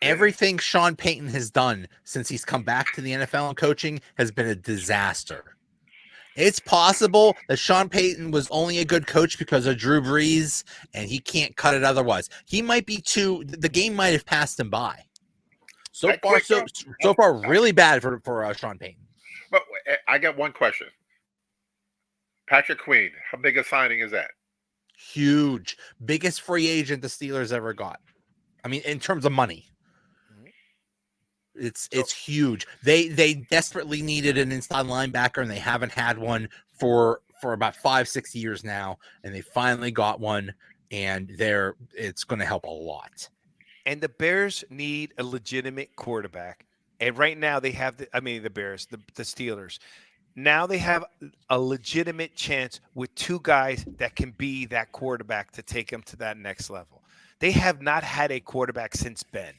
Everything Sean Payton has done since he's come back to the NFL and coaching has been a disaster. It's possible that Sean Payton was only a good coach because of Drew Brees and he can't cut it otherwise. He might be the game might have passed him by. So far, really bad for Sean Payton. But I got one question. Patrick Queen, how big a signing is that? Huge. Biggest free agent the Steelers ever got. I mean, in terms of money. It's huge. They desperately needed an inside linebacker, and they haven't had one for about 5-6 years now, and they finally got one, and it's going to help a lot. And the Bears need a legitimate quarterback. And right now they have the Steelers. Now they have a legitimate chance with two guys that can be that quarterback to take them to that next level. They have not had a quarterback since Ben.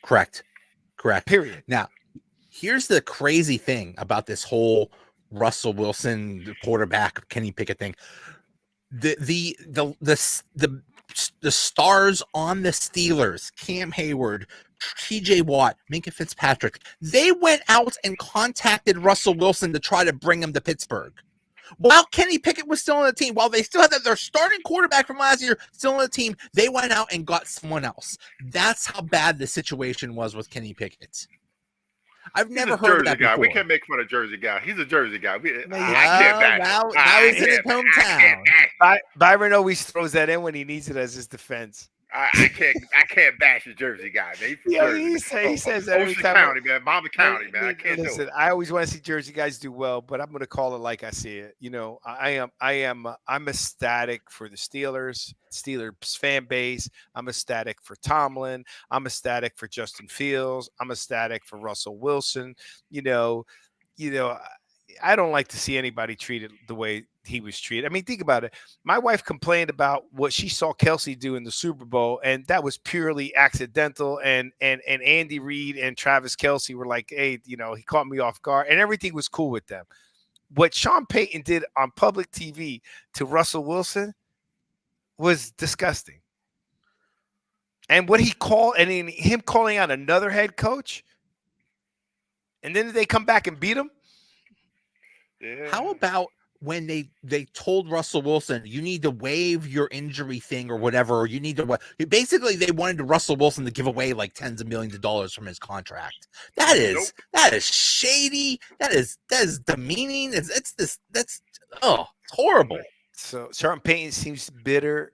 Correct. Period. Now, here's the crazy thing about this whole Russell Wilson quarterback Kenny Pickett thing. The stars on the Steelers, Cam Hayward, TJ Watt, Minka Fitzpatrick, they went out and contacted Russell Wilson to try to bring him to Pittsburgh. While Kenny Pickett was still on the team, while they still had their starting quarterback from last year still on the team, they went out and got someone else. That's how bad the situation was with Kenny Pickett. I've never heard of that guy. before. We can't make fun of Jersey guy. He's a Jersey guy. Now he's in his hometown. Byron always throws that in when he needs it as his defense. I can't bash the Jersey guy, man. He says that every time. County, man. Mama County, man. I can't do it. I always want to see Jersey guys do well, but I'm going to call it like I see it. You know, I'm ecstatic for the Steelers fan base. I'm ecstatic for Tomlin. I'm ecstatic for Justin Fields. I'm ecstatic for Russell Wilson. You know, I don't like to see anybody treated the way he was treated. I mean, think about it. My wife complained about what she saw Kelsey do in the Super Bowl, and that was purely accidental. And Andy Reid and Travis Kelsey were like, hey, he caught me off guard, and everything was cool with them. What Sean Payton did on public TV to Russell Wilson was disgusting. And what he called, and in him calling out another head coach, and then they come back and beat him. Yeah. How about when they told Russell Wilson, you need to waive your injury thing or whatever, or you need to basically they wanted Russell Wilson to give away like tens of millions of dollars from his contract. That is shady. That is demeaning. It's horrible. So Sean Payton seems bitter.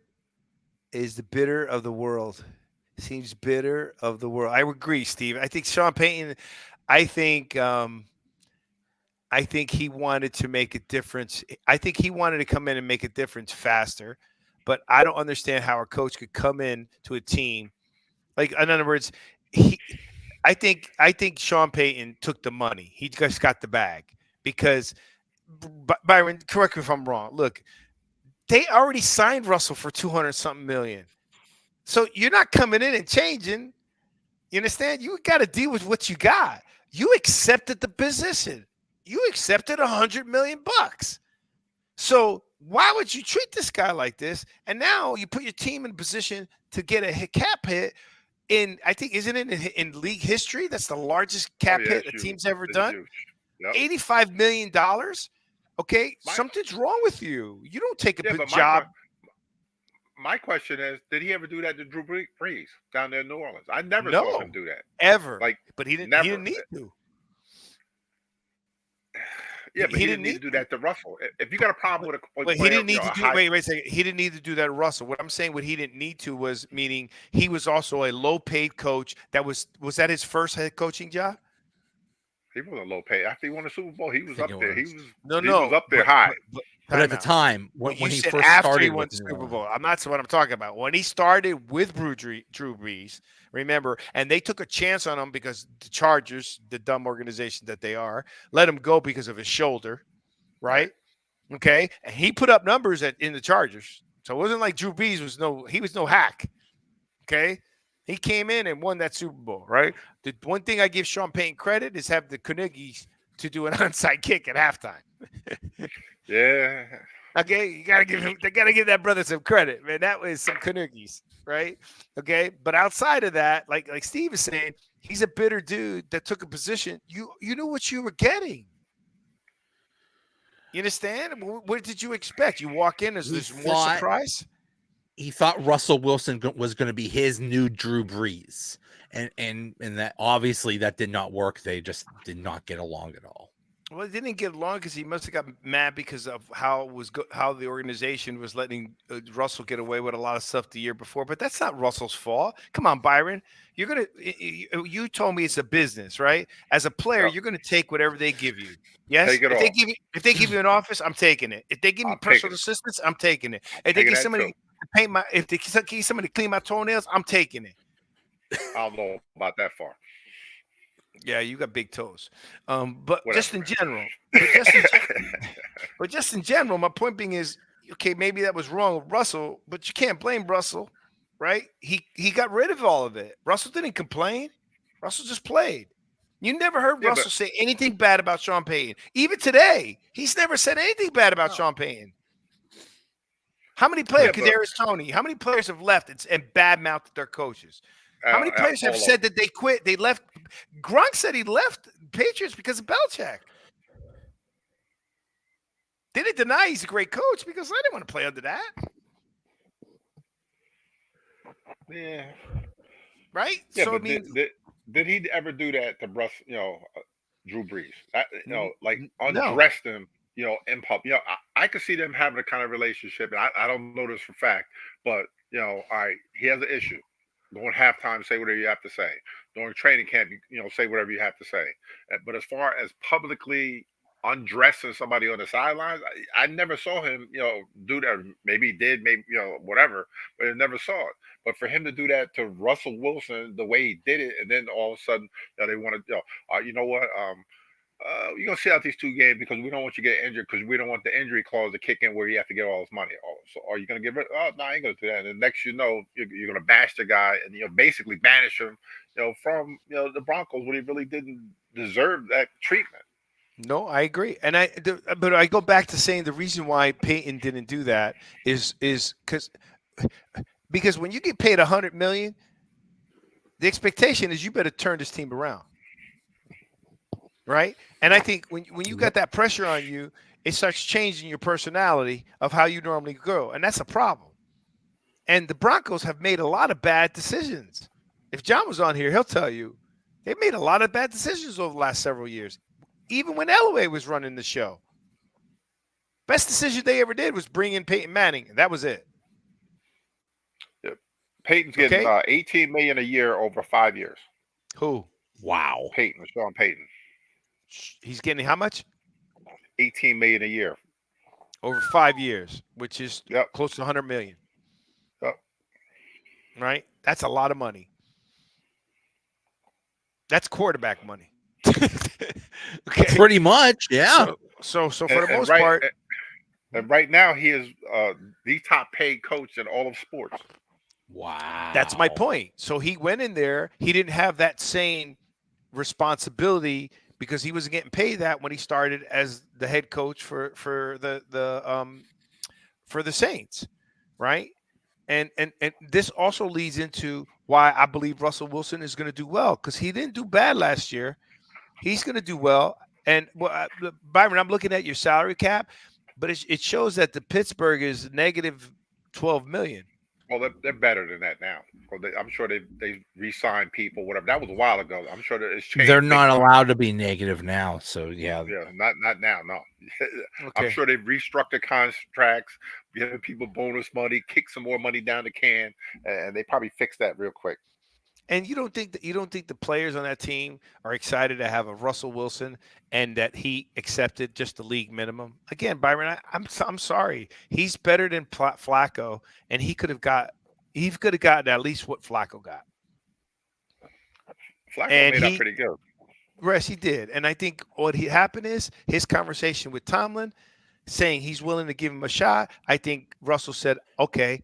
Is the bitter of the world. Seems bitter of the world. I agree, Steve. I think Sean Payton. I think he wanted to make a difference. I think he wanted to come in and make a difference faster, but I don't understand how a coach could come in to a team. Like, in other words, I think Sean Payton took the money. He just got the bag because Byron, correct me if I'm wrong. Look, they already signed Russell for $200-something million. So you're not coming in and changing. You understand? You got to deal with what you got. You accepted the position. You accepted $100 million. So why would you treat this guy like this? And now you put your team in position to get a cap hit in, I think, isn't it in league history? That's the largest cap hit the team's ever done. Yep. $85 million. Okay, something's wrong with you. You don't take a big job. My question is, did he ever do that to Drew Brees down there in New Orleans? I never saw him do that. Ever. But he didn't need to. Yeah, but he didn't need to do that to Russell. If you got a problem with a he didn't need to do. Wait a second. He didn't need to do that to Russell. What I'm saying, what he didn't need to was meaning he was also a low-paid coach. Was that his first head coaching job? He wasn't low paid. After he won the Super Bowl, he was up think it there. He was. was No. up there high. But at the timeout. time, When when you he said first after he started won with the New Super England. Bowl, that's what I'm talking about. When he started with Drew Brees, remember, and they took a chance on him because the Chargers, the dumb organization that they are, let him go because of his shoulder, right? Okay, and he put up numbers in the Chargers, so it wasn't like Drew Brees was no hack. Okay, he came in and won that Super Bowl, right? The one thing I give Sean Payton credit is have the Carnegies to do an onside kick at halftime. Yeah. Okay, they gotta give that brother some credit, man. That was some Carnegies, right? Okay, but outside of that, like Steve is saying, he's a bitter dude that took a position. You knew what you were getting. You understand? What did you expect? You walk in, is there more surprise? He thought Russell Wilson was going to be his new Drew Brees, and that obviously that did not work. They just did not get along at all. Well, it didn't get along because he must have got mad because of how how the organization was letting Russell get away with a lot of stuff the year before. But that's not Russell's fault. Come on, Byron. You told me it's a business, right? As a player, Yep. you're going to take whatever they give you. Yes. Take it If they all. if they give you an office, I'm taking it. If they give me I'm taking personal it. assistance, I'm taking it. If they Taking give that somebody too. to paint if they give somebody to clean my toenails, I'm taking it. I don't know about that far. Yeah, you got big toes. But Whatever. just in general, but just in general, my point being is, okay, maybe that was wrong with Russell, but you can't blame Russell, right? He got rid of all of it. Russell didn't complain. Russell just played. You never heard Yeah, Russell say anything bad about Sean Payton. Even today, he's never said anything bad about Sean Payton. How many players, Kadarius Toney, how many players have left and bad-mouthed their coaches? How many players have said that they quit? They left. Gronk said he left Patriots because of Belichick. They didn't deny he's a great coach because I didn't want to play under that. Yeah. Right? Yeah, so but I mean, did he ever do that to Drew Brees? Like no. undressed him, in public. I could see them having a kind of relationship, and I don't know this for fact, but all right, he has an issue. Going halftime, say whatever you have to say. During training camp, say whatever you have to say. But as far as publicly undressing somebody on the sidelines, I never saw him, do that. Maybe he did, maybe whatever, but I never saw it. But for him to do that to Russell Wilson the way he did it, and then all of a sudden, they want to, you know what? You're gonna sit out these 2 games because we don't want you to get injured because we don't want the injury clause to kick in where you have to get all this money. Oh, so are you gonna give it? Oh, no, I ain't gonna do that. And the next, you're gonna bash the guy and basically banish him, from the Broncos when he really didn't deserve that treatment. No, I agree, and but I go back to saying the reason why Peyton didn't do that is because when you get paid $100 million, the expectation is you better turn this team around. Right. And I think when you got that pressure on you, it starts changing your personality of how you normally go. And that's a problem. And the Broncos have made a lot of bad decisions. If John was on here, he'll tell you they made a lot of bad decisions over the last several years, even when Elway was running the show. Best decision they ever did was bring in Peyton Manning. And that was it. Yep. Peyton's getting $18 million a year over 5 years. Who? Wow. Peyton, Sean Payton. He's getting how much? $18 million a year over 5 years, which is close to $100 million. Yep. Right? That's a lot of money. That's quarterback money. Okay. Pretty much, yeah. So for the most part, and right now he is the top paid coach in all of sports. Wow. That's my point. So he went in there. He didn't have that same responsibility because he wasn't getting paid that when he started as the head coach for the Saints, right? And this also leads into why I believe Russell Wilson is going to do well, because he didn't do bad last year. He's going to do well. And Byron, I'm looking at your salary cap, but it shows that the Pittsburgh is negative $12 million. Well, they're better than that now. I'm sure they re-signed people, whatever. That was a while ago. I'm sure that it's changed. They're not allowed to be negative now, so yeah. Yeah, not now, no. Okay. I'm sure they've restructured contracts, giving people bonus money, kick some more money down the can, and they probably fixed that real quick. And you don't think the players on that team are excited to have a Russell Wilson and that he accepted just the league minimum? Again, Byron, I'm sorry. He's better than Flacco, and he could have gotten at least what Flacco got. Flacco made out pretty good. Yes, he did. And I think what happened is his conversation with Tomlin, saying he's willing to give him a shot. I think Russell said, "Okay,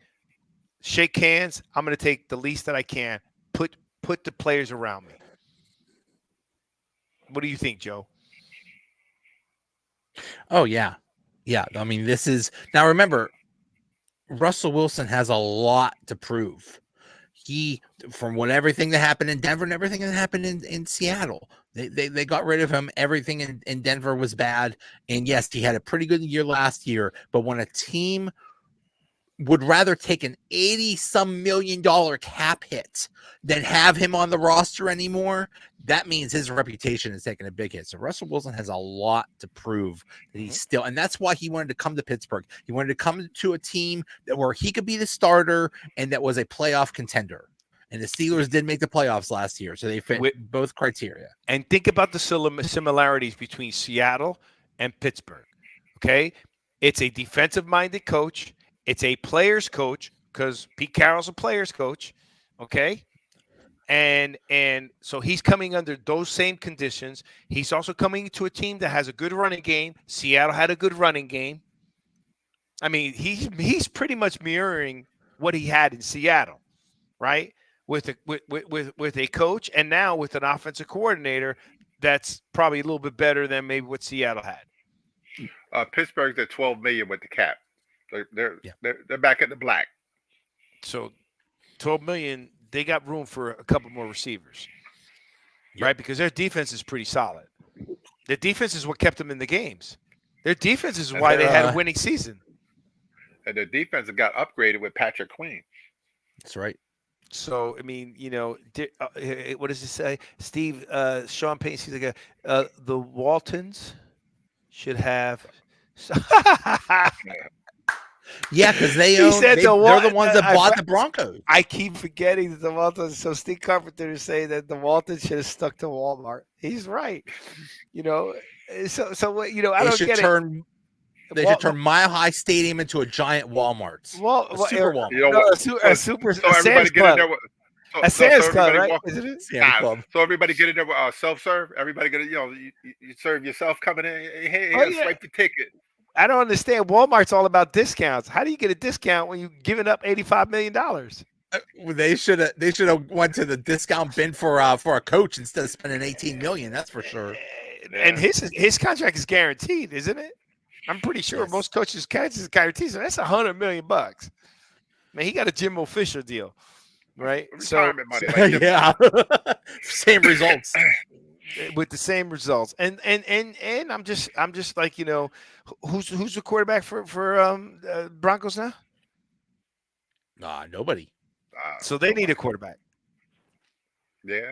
shake hands. I'm going to take the least that I can. Put the players around me." What do you think, Joe? Oh yeah. Yeah. I mean, this is now remember, Russell Wilson has a lot to prove. From everything that happened in Denver and everything that happened in Seattle, they got rid of him. Everything in Denver was bad. And yes, he had a pretty good year last year, but when a team would rather take an $80-some million cap hit than have him on the roster anymore, that means his reputation is taking a big hit. So Russell Wilson has a lot to prove that he's still, and that's why he wanted to come to Pittsburgh. He wanted to come to a team where he could be the starter and that was a playoff contender. And the Steelers did make the playoffs last year, so they fit both criteria. And think about the similarities between Seattle and Pittsburgh. Okay, it's a defensive-minded coach. It's a players coach because Pete Carroll's a players coach, okay? And so he's coming under those same conditions. He's also coming to a team that has a good running game. Seattle had a good running game. I mean, he's pretty much mirroring what he had in Seattle, right? With a coach and now with an offensive coordinator that's probably a little bit better than maybe what Seattle had. Pittsburgh's at $12 million with the cap. They're back at the black. So $12 million, they got room for a couple more receivers, right? Because their defense is pretty solid. Their defense is what kept them in the games. Their defense is why they had a winning season. And their defense got upgraded with Patrick Queen. That's right. So, I mean, what does it say? Sean Payton, he's like, the Waltons should have. Yeah, because they're the ones that bought the Broncos. I keep forgetting that the Waltons. So Steve Carpenter is saying that the Waltons should have stuck to Walmart. He's right. So I don't get it. They should turn Mile High Stadium into a giant Walmart. Super Walmart. A Sam's Club. A Sam's Club, right? Isn't it? Sam's Club. So everybody get in there with self-serve. Everybody get you serve yourself coming in. Hey, swipe your ticket. I don't understand. Walmart's all about discounts. How do you get a discount when you're giving up $85 million? They should have went to the discount bin for a coach instead of spending $18 million. That's for sure. And his contract is guaranteed, isn't it? I'm pretty sure most coaches' contracts is guaranteed. So that's $100 million. Man, he got a Jimbo Fisher deal, right? Retirement money. Yeah, same results. With the same results, and I'm just like who's the quarterback for Broncos now? Nobody. So they need a quarterback. Yeah.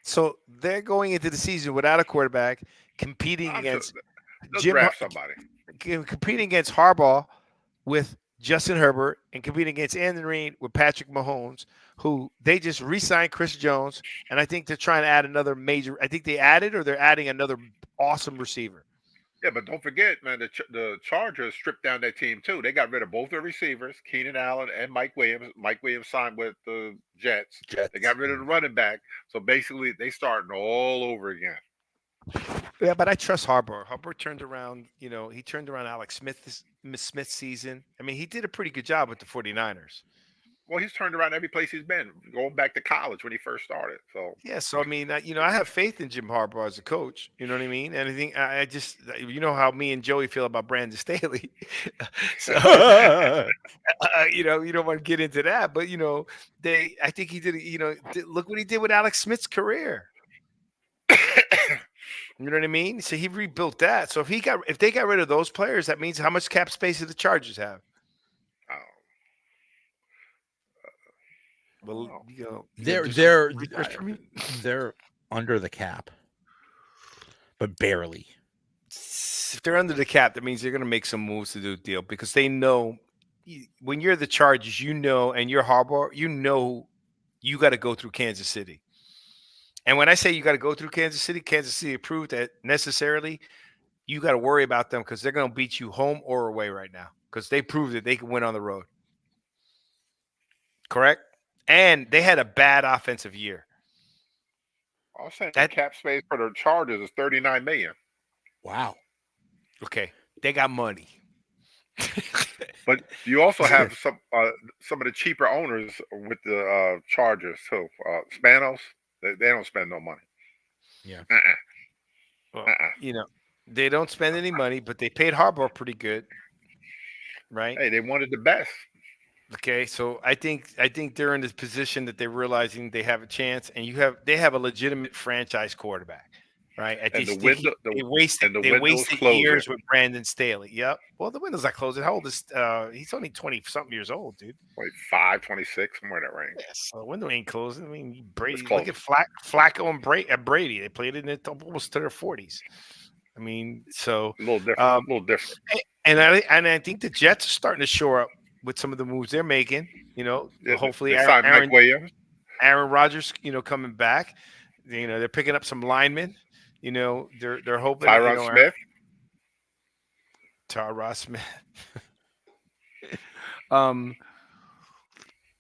So they're going into the season without a quarterback, competing against competing against Harbaugh with Justin Herbert, and competing against Andy Reid with Patrick Mahomes, who they just re-signed Chris Jones, and I think they're trying to add another major. I think they're adding another awesome receiver. Yeah, but don't forget, man, the Chargers stripped down their team too. They got rid of both their receivers, Keenan Allen and Mike Williams. Mike Williams signed with the Jets. They got rid of the running back. So basically, they starting all over again. Yeah, but I trust Harbaugh. Harbaugh turned around, he turned around Alex Smith's season. I mean, he did a pretty good job with the 49ers. Well, he's turned around every place he's been, going back to college when he first started. So yeah, so I mean, I have faith in Jim Harbaugh as a coach. You know what I mean? And I think I just, how me and Joey feel about Brandon Staley. So you don't want to get into that, but I think he did. Look what he did with Alex Smith's career. You know what I mean? So he rebuilt that. So if they got rid of those players, that means how much cap space do the Chargers have? Well, they're under the cap, but barely. If they're under the cap, that means they're going to make some moves to do a deal because they know when you're the Chargers, and you're Harbaugh, you got to go through Kansas City. And when I say you got to go through Kansas City approved that necessarily you got to worry about them because they're going to beat you home or away right now because they proved that they can win on the road. Correct? And they had a bad offensive year. I was saying cap space for the Chargers is $39 million. Wow. Okay, they got money. But you also have some of the cheaper owners with the Chargers too. Spanos, they don't spend no money. Yeah. Well, they don't spend any money, but they paid Harbaugh pretty good, right? Hey, they wanted the best. Okay, so I think they're in this position that they're realizing they have a chance, and they have a legitimate franchise quarterback, right? And they wasted years with Brandon Staley. Yep. Well, the window's not closing. How old is he's only 20-something years old, dude. 25, 26, somewhere in that range. Yes, so the window ain't closing. I mean, Brady, look at Flacco and Brady. They played in it almost to their 40s. I mean, so a little different. And I think the Jets are starting to shore up with some of the moves they're making. Hopefully Mike Williams, Aaron Rodgers, coming back. They're picking up some linemen. They're hoping Tyron Smith. Tyron Smith.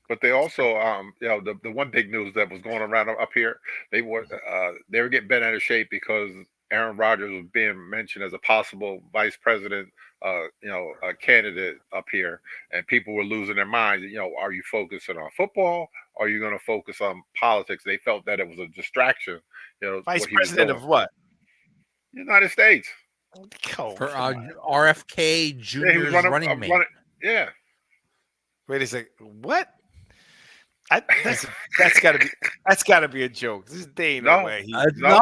But they also, the one big news that was going around up here, they were getting bent out of shape because Aaron Rodgers was being mentioned as a possible vice president, candidate up here, and people were losing their minds. Are you focusing on football? Or are you going to focus on politics? They felt that it was a distraction. Vice president of what? United States. For RFK Jr.'s running mate. Yeah. Wait a second. What? That's got to be a joke. There ain't no way. Not. No.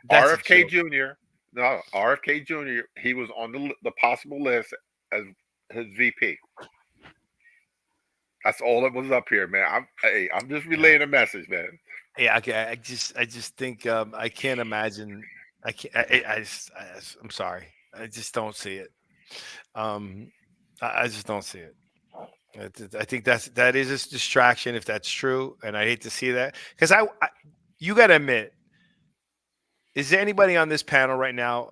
RFK Jr. No, RFK Jr. He was on the possible list as his VP. That's all that was up here, man. I'm just relaying a message, man. Yeah, okay. I just think I can't imagine. I can't. I'm sorry. I just don't see it. I just don't see it. I think that is a distraction if that's true, and I hate to see that because you got to admit, is there anybody on this panel right now?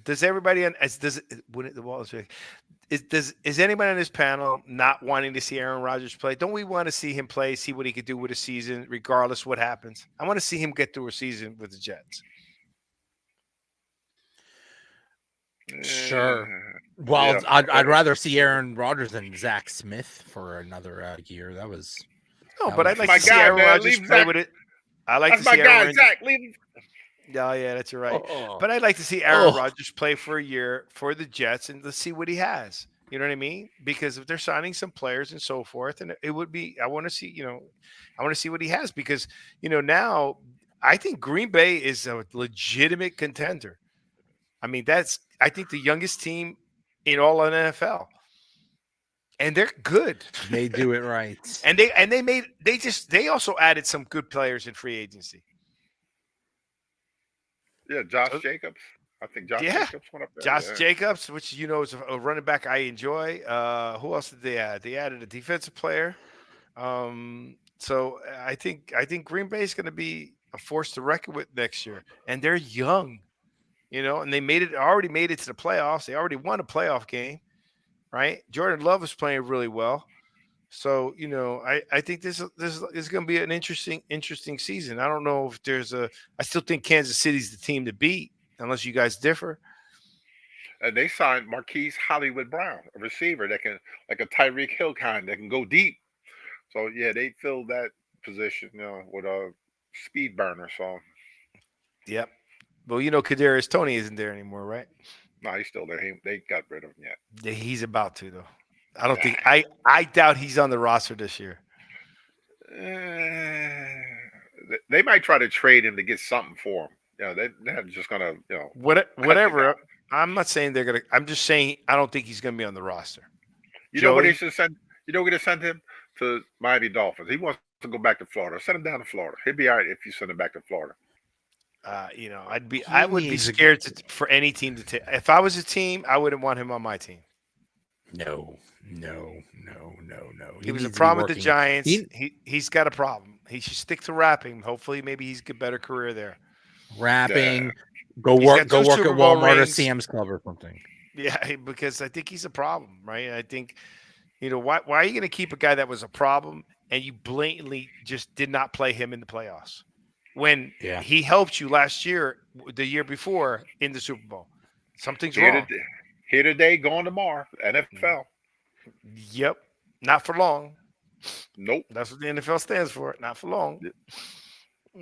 Does everybody is anybody on this panel not wanting to see Aaron Rodgers play? Don't we want to see him play, see what he could do with a season, regardless what happens? I want to see him get through a season with the Jets. Sure. Well, yeah. I'd rather see Aaron Rodgers than Zach Smith for another year. That was but I'd like to see Aaron Rodgers play with it. I like to see Aaron. Zach, leave him. Oh, yeah, that's right. But I'd like to see Aaron Rodgers play for a year for the Jets and let's see what he has. You know what I mean? Because if they're signing some players and so forth, and it would be, I want to see what he has because, now I think Green Bay is a legitimate contender. I mean, I think the youngest team in all of NFL. And they're good. They do it right. And they also added some good players in free agency. Yeah, Josh Jacobs. I think Jacobs went up there. Josh Jacobs, which is a running back I enjoy. Who else did they add? They added a defensive player. So I think Green Bay is going to be a force to reckon with next year. And they're young. And they already made it to the playoffs. They already won a playoff game, right? Jordan Love is playing really well. So, I think this is going to be an interesting season. I don't know if I still think Kansas City's the team to beat, unless you guys differ. And they signed Marquise Hollywood Brown, a receiver that can, like a Tyreek Hill kind, that can go deep. So, yeah, they filled that position, with a speed burner. So, yep. Well, Kadarius Toney isn't there anymore, right? No, he's still there. They got rid of him yet. Yeah, he's about to, though. I don't think I doubt he's on the roster this year. They might try to trade him to get something for him. They're just gonna, whatever. I'm not saying they're gonna. I'm just saying I don't think he's gonna be on the roster. Know what they should send? You know, we're gonna send him to Miami Dolphins. He wants to go back to Florida. Send him down to Florida. He'd be all right if you send him back to Florida. I would be scared for any team to take. If I was a team, I wouldn't want him on my team. No. He was a needs to be problem with the working. Giants. He's got a problem. He should stick to rapping. Hopefully, maybe he's get a better career there. Rapping. Yeah. Go He's work got 2 at Super Bowl Walmart or rings. Sam's Club or something. Yeah, because I think he's a problem, right? I think, why are you going to keep a guy that was a problem and you blatantly just did not play him in the playoffs when Yeah. he helped you last year, the year before in the Super Bowl? Something's wrong. Here today, gone tomorrow. NFL. Yep. Not for long. Nope. That's what the NFL stands for. Not for long.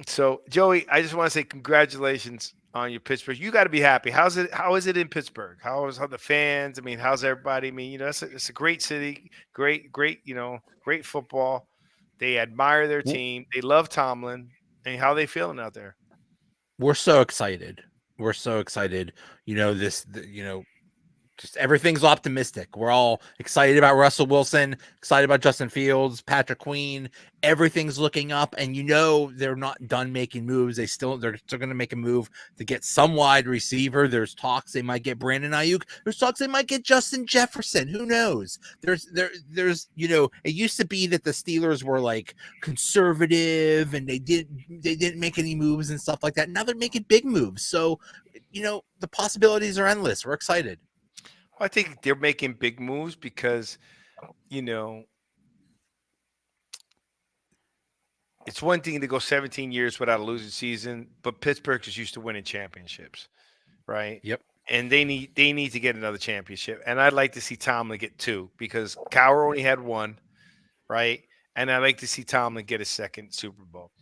So, Joey, I just want to say congratulations on your Pittsburgh. You got to be happy. How is it in Pittsburgh? How the fans? I mean, how's everybody? I mean, it's a great city, great, great football. They admire their team. They love Tomlin. And how they feeling out there? We're so excited. Just everything's optimistic. We're all excited about Russell Wilson, excited about Justin Fields, Patrick Queen. Everything's looking up, and they're not done making moves. They're still going to make a move to get some wide receiver. There's talks they might get Brandon Ayuk. There's talks they might get Justin Jefferson. Who knows? There's it used to be that the Steelers were like conservative and they didn't make any moves and stuff like that. Now they're making big moves. So, the possibilities are endless. We're excited. I think they're making big moves because, it's one thing to go 17 years without a losing season, but Pittsburgh is used to winning championships, right? Yep. And they need to get another championship. And I'd like to see Tomlin get 2 because Cowher only had 1, right? And I'd like to see Tomlin get a second Super Bowl.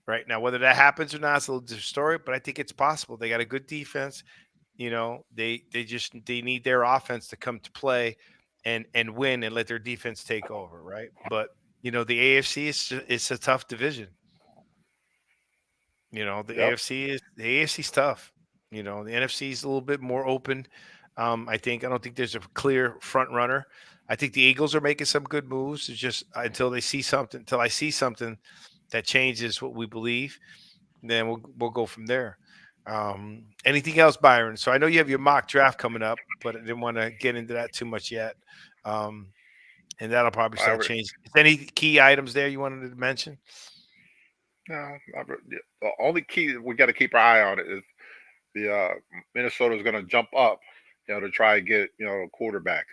Right now, whether that happens or not, it's a little different story, but I think it's possible. They got a good defense. They need their offense to come to play and win and let their defense take over, right? But the AFC is a tough division. The AFC's tough. The NFC is a little bit more open. I don't think there's a clear front runner. I think the Eagles are making some good moves. It's just until I see something that changes what we believe, then we'll go from there. Anything else, Byron? So I know you have your mock draft coming up, but I didn't want to get into that too much yet. And that'll probably start changing. Is there any key items there you wanted to mention? No, the only key we got to keep our eye on it is the Minnesota is going to jump up, to try and get a quarterback.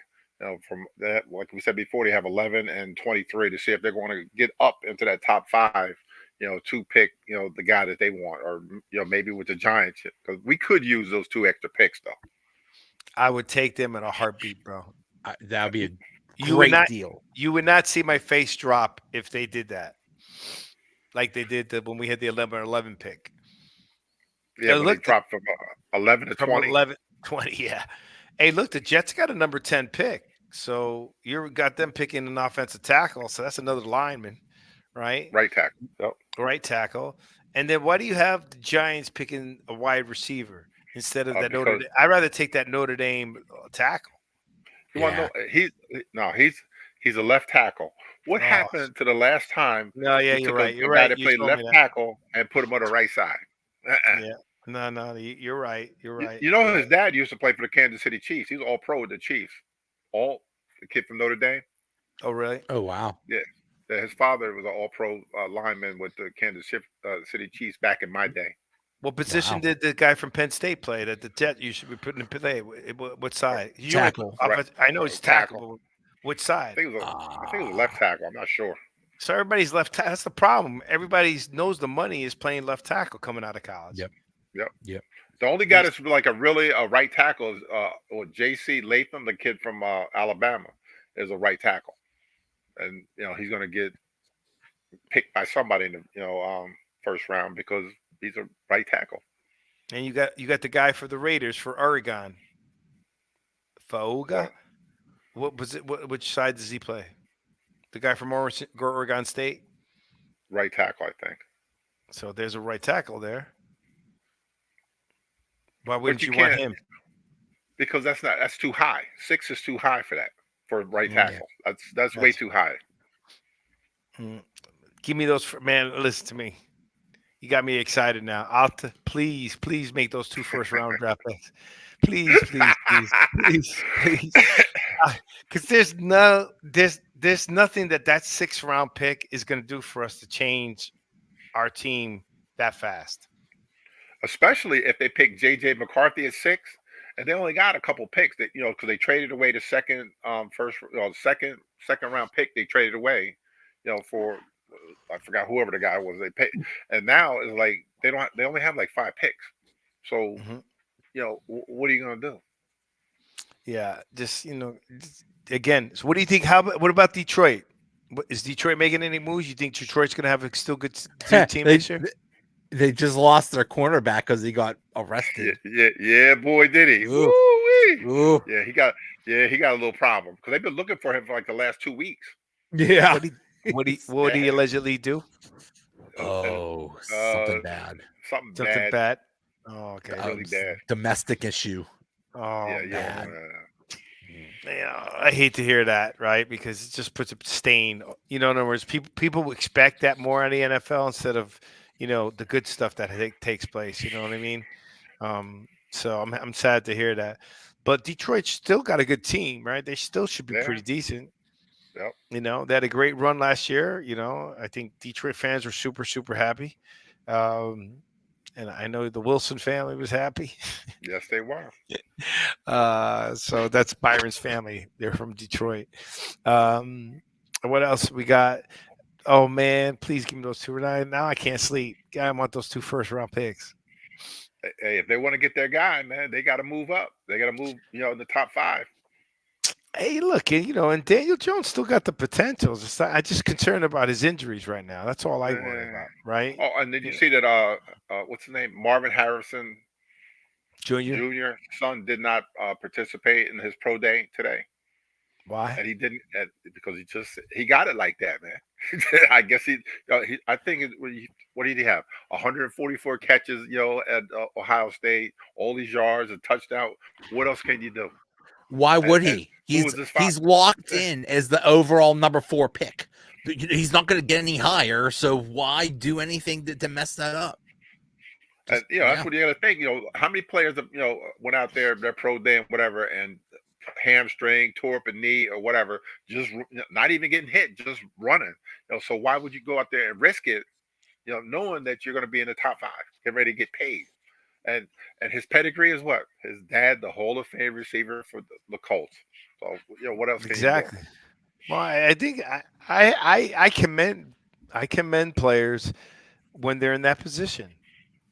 From that, like we said before, they have 11 and 23 to see if they're going to get up into that top 5. To pick, the guy that they want, or maybe with the Giants, because we could use those 2 extra picks though. I would take them in a heartbeat, bro. That would be a great deal. You would not see my face drop if they did that, like they did when we had the 11 pick. Yeah, they dropped from 11 to 20. 11, 20, yeah. Hey, look, the Jets got a number 10 pick, so you got them picking an offensive tackle, so that's another lineman. Right? Right tackle. Yep. Right tackle. And then why do you have the Giants picking a wide receiver instead of that Notre Dame? I'd rather take that Notre Dame tackle. You want to know? He's a left tackle. What happened to the last time? No, yeah, you're right. You're right. That played left tackle and put him on the right side. Yeah. No, you're right. You're right. His dad used to play for the Kansas City Chiefs. He was all pro with the Chiefs. The kid from Notre Dame. Oh, really? Oh, wow. Yeah. His father was an all-pro lineman with the Kansas City Chiefs back in my day. What position did the guy from Penn State play? That the Jet you should be putting in play? What side? Tackle. I know he's tackle. Which side? I think it was a left tackle. I'm not sure. So everybody's left tackle. That's the problem. Everybody knows the money is playing left tackle coming out of college. Yep. The only guy that's like a right tackle is J.C. Latham, the kid from Alabama, is a right tackle. And he's going to get picked by somebody in the first round because he's a right tackle. And you got the guy for the Raiders for Oregon, Fauga. What was it? Which side does he play? The guy from Oregon State. Right tackle, I think. So there's a right tackle there. Why wouldn't you want him? Because that's too high. 6 is too high for that. For right tackle, that's way too high. Give me those, man. Listen to me. You got me excited now. Please make those 2 first round draft picks. Please. Because there's nothing that 6th-round pick is going to do for us to change our team that fast. Especially if they pick J.J. McCarthy at 6, and they only got a couple picks that because they traded away the second round pick they traded away, for I forgot whoever the guy was they paid, and now it's like they only have like 5 picks, so what are you gonna do? Yeah, again. So what do you think? What about Detroit? Is Detroit making any moves? You think Detroit's going to have a still good team this year? They just lost their cornerback because he got arrested. Yeah, boy, did he? Ooh. Woo-wee. Ooh. Yeah, he got a little problem because they've been looking for him for like the last 2 weeks. Yeah. What did he allegedly do? Something bad. Something bad. Oh, okay. Really bad. Domestic issue. Oh, yeah. I hate to hear that, right? Because it just puts a stain. In other words, people expect that more out of the NFL instead of the good stuff that takes place. You know what I mean? So I'm sad to hear that. But Detroit's still got a good team, right? They still should be pretty decent. Yep. They had a great run last year. I think Detroit fans were super, super happy. And I know the Wilson family was happy. Yes, they were. So that's Byron's family. They're from Detroit. What else we got? Oh man, please give me those 2. Now I can't sleep. I want those 2 first-round picks. Hey, if they want to get their guy, man, they got to move up. They got to move, in the top 5. Hey, look, and Daniel Jones still got the potential. I'm just concerned about his injuries right now. That's all I worry about, right? Oh, and did you see that? What's his name? Marvin Harrison Jr. son did not participate in his pro day today. Why? And he didn't because he got it like that, man. I guess I think what did he have? 144 catches, at Ohio State, all these yards, a touchdown. What else can you do? Why would he? He's locked in as the overall number 4 pick. He's not going to get any higher, so why do anything to mess that up? That's what you got to think. How many players went out there their pro day and whatever, and hamstring, tore up a knee or whatever, just not even getting hit, just running. So why would you go out there and risk it? Knowing that you're going to be in the top 5, get ready to get paid. And his pedigree is what? His dad, the Hall of Fame receiver for the Colts. So what else? Exactly. Well, I think I commend players when they're in that position.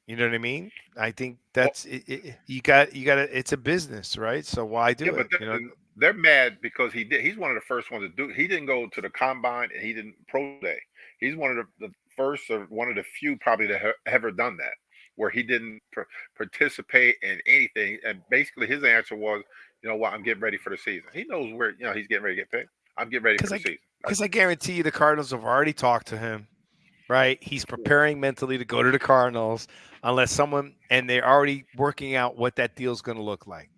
You know what I mean? I think that's you got it's a business, right? So why do it? But they're mad because he's one of the first ones to do. He didn't go to the combine and he didn't pro day. He's one of the first or one of the few probably that have ever done that, where he didn't participate in anything. And basically his answer was, I'm getting ready for the season. He knows where, he's getting ready to get picked. I'm getting ready for the season. Because I guarantee you the Cardinals have already talked to him, right? He's preparing mentally to go to the Cardinals and they're already working out what that deal's going to look like.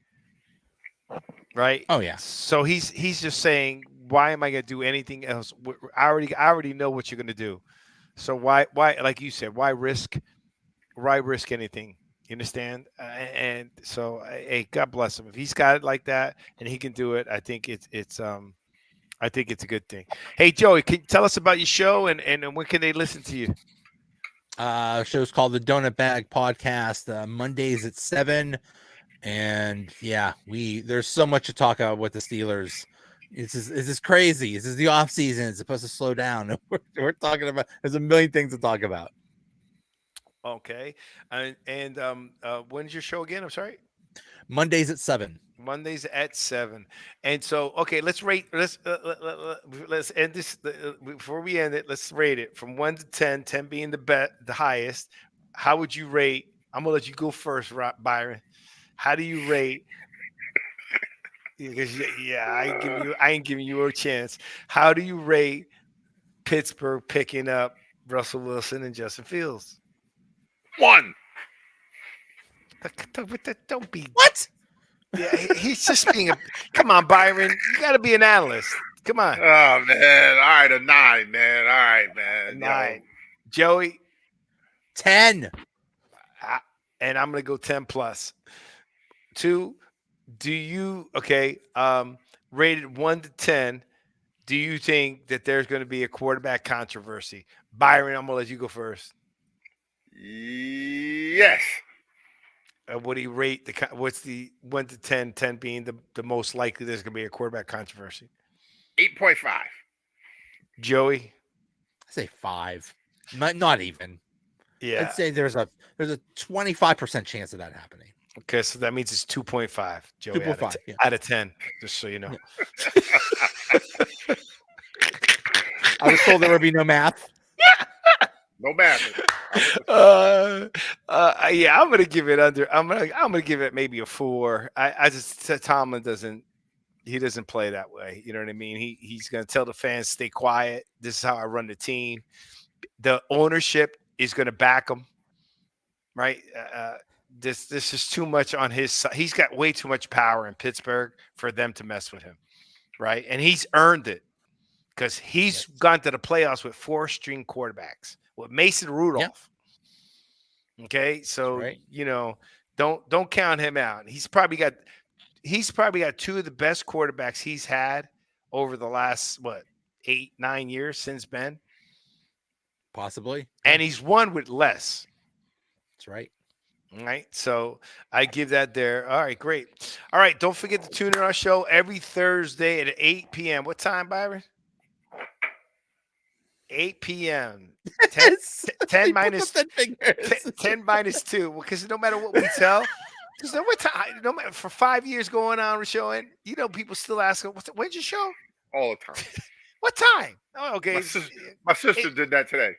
Right? Oh, yeah. So he's just saying, why am I going to do anything else? I already know what you're going to do. So why, like you said, why risk anything? You understand? And so, hey, God bless him. If he's got it like that and he can do it, I think it's a good thing. Hey, Joey, can you tell us about your show and when can they listen to you? Show's called the Donut Bag Podcast. Mondays at 7. And yeah, there's so much to talk about with the Steelers. It's just crazy. This is the off season. It's supposed to slow down. We're talking about. There's a million things to talk about. Okay, and when's your show again? I'm sorry. Mondays at 7. Mondays at 7. And so, okay, let's rate. Let's end this before we end it. Let's rate it from 1 to 10. 10 being the highest. How would you rate? I'm gonna let you go first, Byron. How do you rate? Because I ain't giving you a chance. How do you rate Pittsburgh picking up Russell Wilson and Justin Fields? 1. Don't be what? Yeah, he's just being come on, Byron. You got to be an analyst. Come on. Oh man! All right, a 9, man. All right, man. 9. Joey, 10. And I'm gonna go 10 plus. 2. Do you okay? rated 1 to 10, do you think that there's going to be a quarterback controversy? Byron, I'm going to let you go first. Yes. What do you rate what's the 1 to 10, 10 being the most likely there's going to be a quarterback controversy? 8.5. Joey? I say 5. Not even. Yeah. I'd say there's a 25% chance of that happening. Okay, so that means it's 2.5, Joey, 2.5, out of 10, just so you know. I was told there would be no math. No math. Yeah, I'm gonna give it under. I'm gonna give it maybe a 4. I just Tomlin doesn't play that way. You know what I mean? He's gonna tell the fans stay quiet. This is how I run the team. The ownership is gonna back him, right? This is too much on his side. He's got way too much power in Pittsburgh for them to mess with him, right? And he's earned it because he's gone to the playoffs with 4-string quarterbacks with Mason Rudolph. Yep. Okay, so don't count him out. He's probably got 2 of the best quarterbacks he's had over the last 8-9 years since Ben, possibly, and he's won with less. That's right. All right, so I give that there. All right, great. All right, don't forget to tune in our show every Thursday at 8 p.m. What time, Byron? 8 p.m. 10 minus 10 minus 2. Because no matter what we tell, because no matter for 5 years going on with showing, people still ask, when's your show? All the time. What time? Oh, okay. My sister did that today.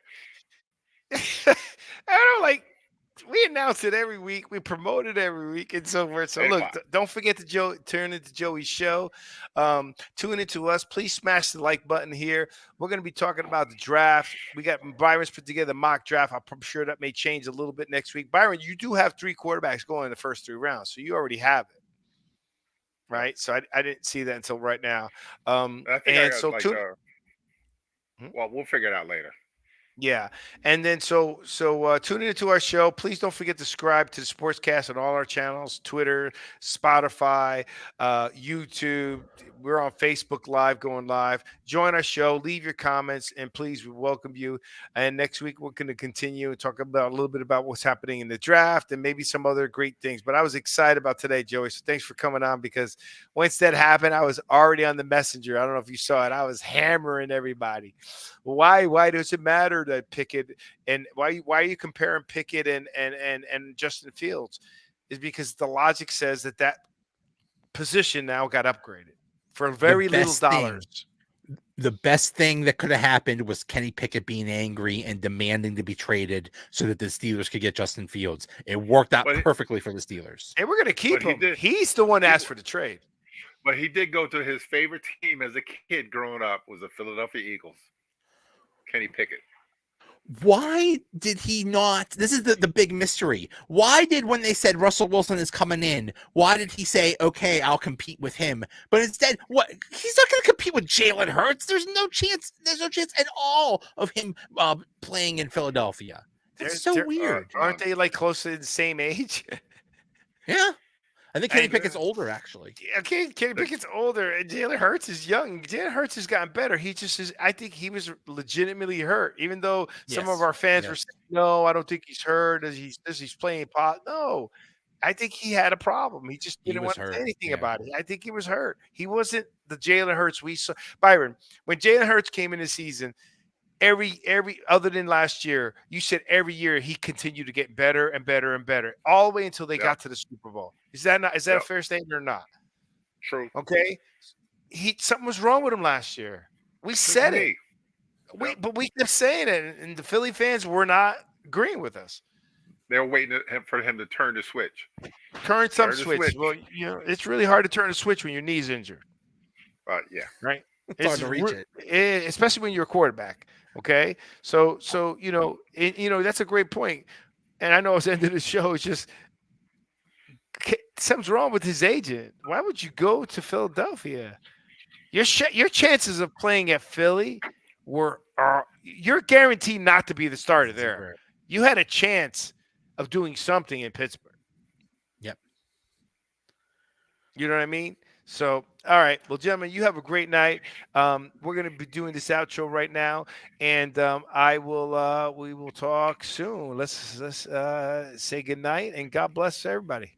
I don't like. We announce it every week. We promote it every week and so forth. So look, don't forget to turn into Joey's show. Tune into us. Please smash the like button here. We're going to be talking about the draft. We got Byron's put together a mock draft. I'm sure that may change a little bit next week. Byron, you do have 3 quarterbacks going in the first 3 rounds, so you already have it, right? So I didn't see that until right now. Well, we'll figure it out later. Yeah. And then so tune into our show. Please don't forget to subscribe to the Sportscast on all our channels, Twitter, Spotify, YouTube. We're on Facebook Live, going live. Join our show. Leave your comments, and please, we welcome you. And next week, we're going to continue and talk about a little bit about what's happening in the draft and maybe some other great things. But I was excited about today, Joey. So thanks for coming on, because once that happened, I was already on the messenger. I don't know if you saw it. I was hammering everybody. Why does it matter that Pickett, and why are you comparing Pickett and Justin Fields? Is because the logic says that position now got upgraded for very little dollars. The best thing that could have happened was Kenny Pickett being angry and demanding to be traded so that the Steelers could get Justin Fields. It worked out perfectly for the Steelers. And we're going to keep him. He's the one that asked for the trade. But he did go to his favorite team as a kid growing up, was the Philadelphia Eagles. Kenny Pickett. Why did he not? This is the big mystery. Why did, when they said Russell Wilson is coming in, why did he say, okay, I'll compete with him? But instead, he's not going to compete with Jalen Hurts. There's no chance at all of him playing in Philadelphia. That's so weird. Aren't they like close to the same age? Yeah. I think Kenny Pickett's older, actually. Okay, Kenny Pickett's older, and Jalen Hurts is young. Jalen Hurts has gotten better. He just is. I think he was legitimately hurt, even though some of our fans were saying, "No, I don't think he's hurt. As he's playing pot." No, I think he had a problem. He just didn't want to say anything about it. I think he was hurt. He wasn't the Jalen Hurts we saw. Byron, when Jalen Hurts came in the season, every other than last year, you said every year he continued to get better and better and better, all the way until they got to the Super Bowl. Is that a fair statement or not? True. Okay. Something was wrong with him last year. We said it. But we kept saying it, and the Philly fans were not agreeing with us. They were waiting for him to turn the switch. Turn the switch. Well, it's really hard to turn a switch when your knee's injured. Yeah. Right. It's hard to reach it, especially when you're a quarterback. Okay, so that's a great point, and I know it's the end of the show. It's just something's wrong with his agent. Why would you go to Philadelphia? Your chances of playing at Philly you're guaranteed not to be the starter there. You had a chance of doing something in Pittsburgh. Yep. You know what I mean? So, all right. Well, gentlemen, you have a great night. We're going to be doing this outro right now, and I will. We will talk soon. Let's say good night and God bless everybody.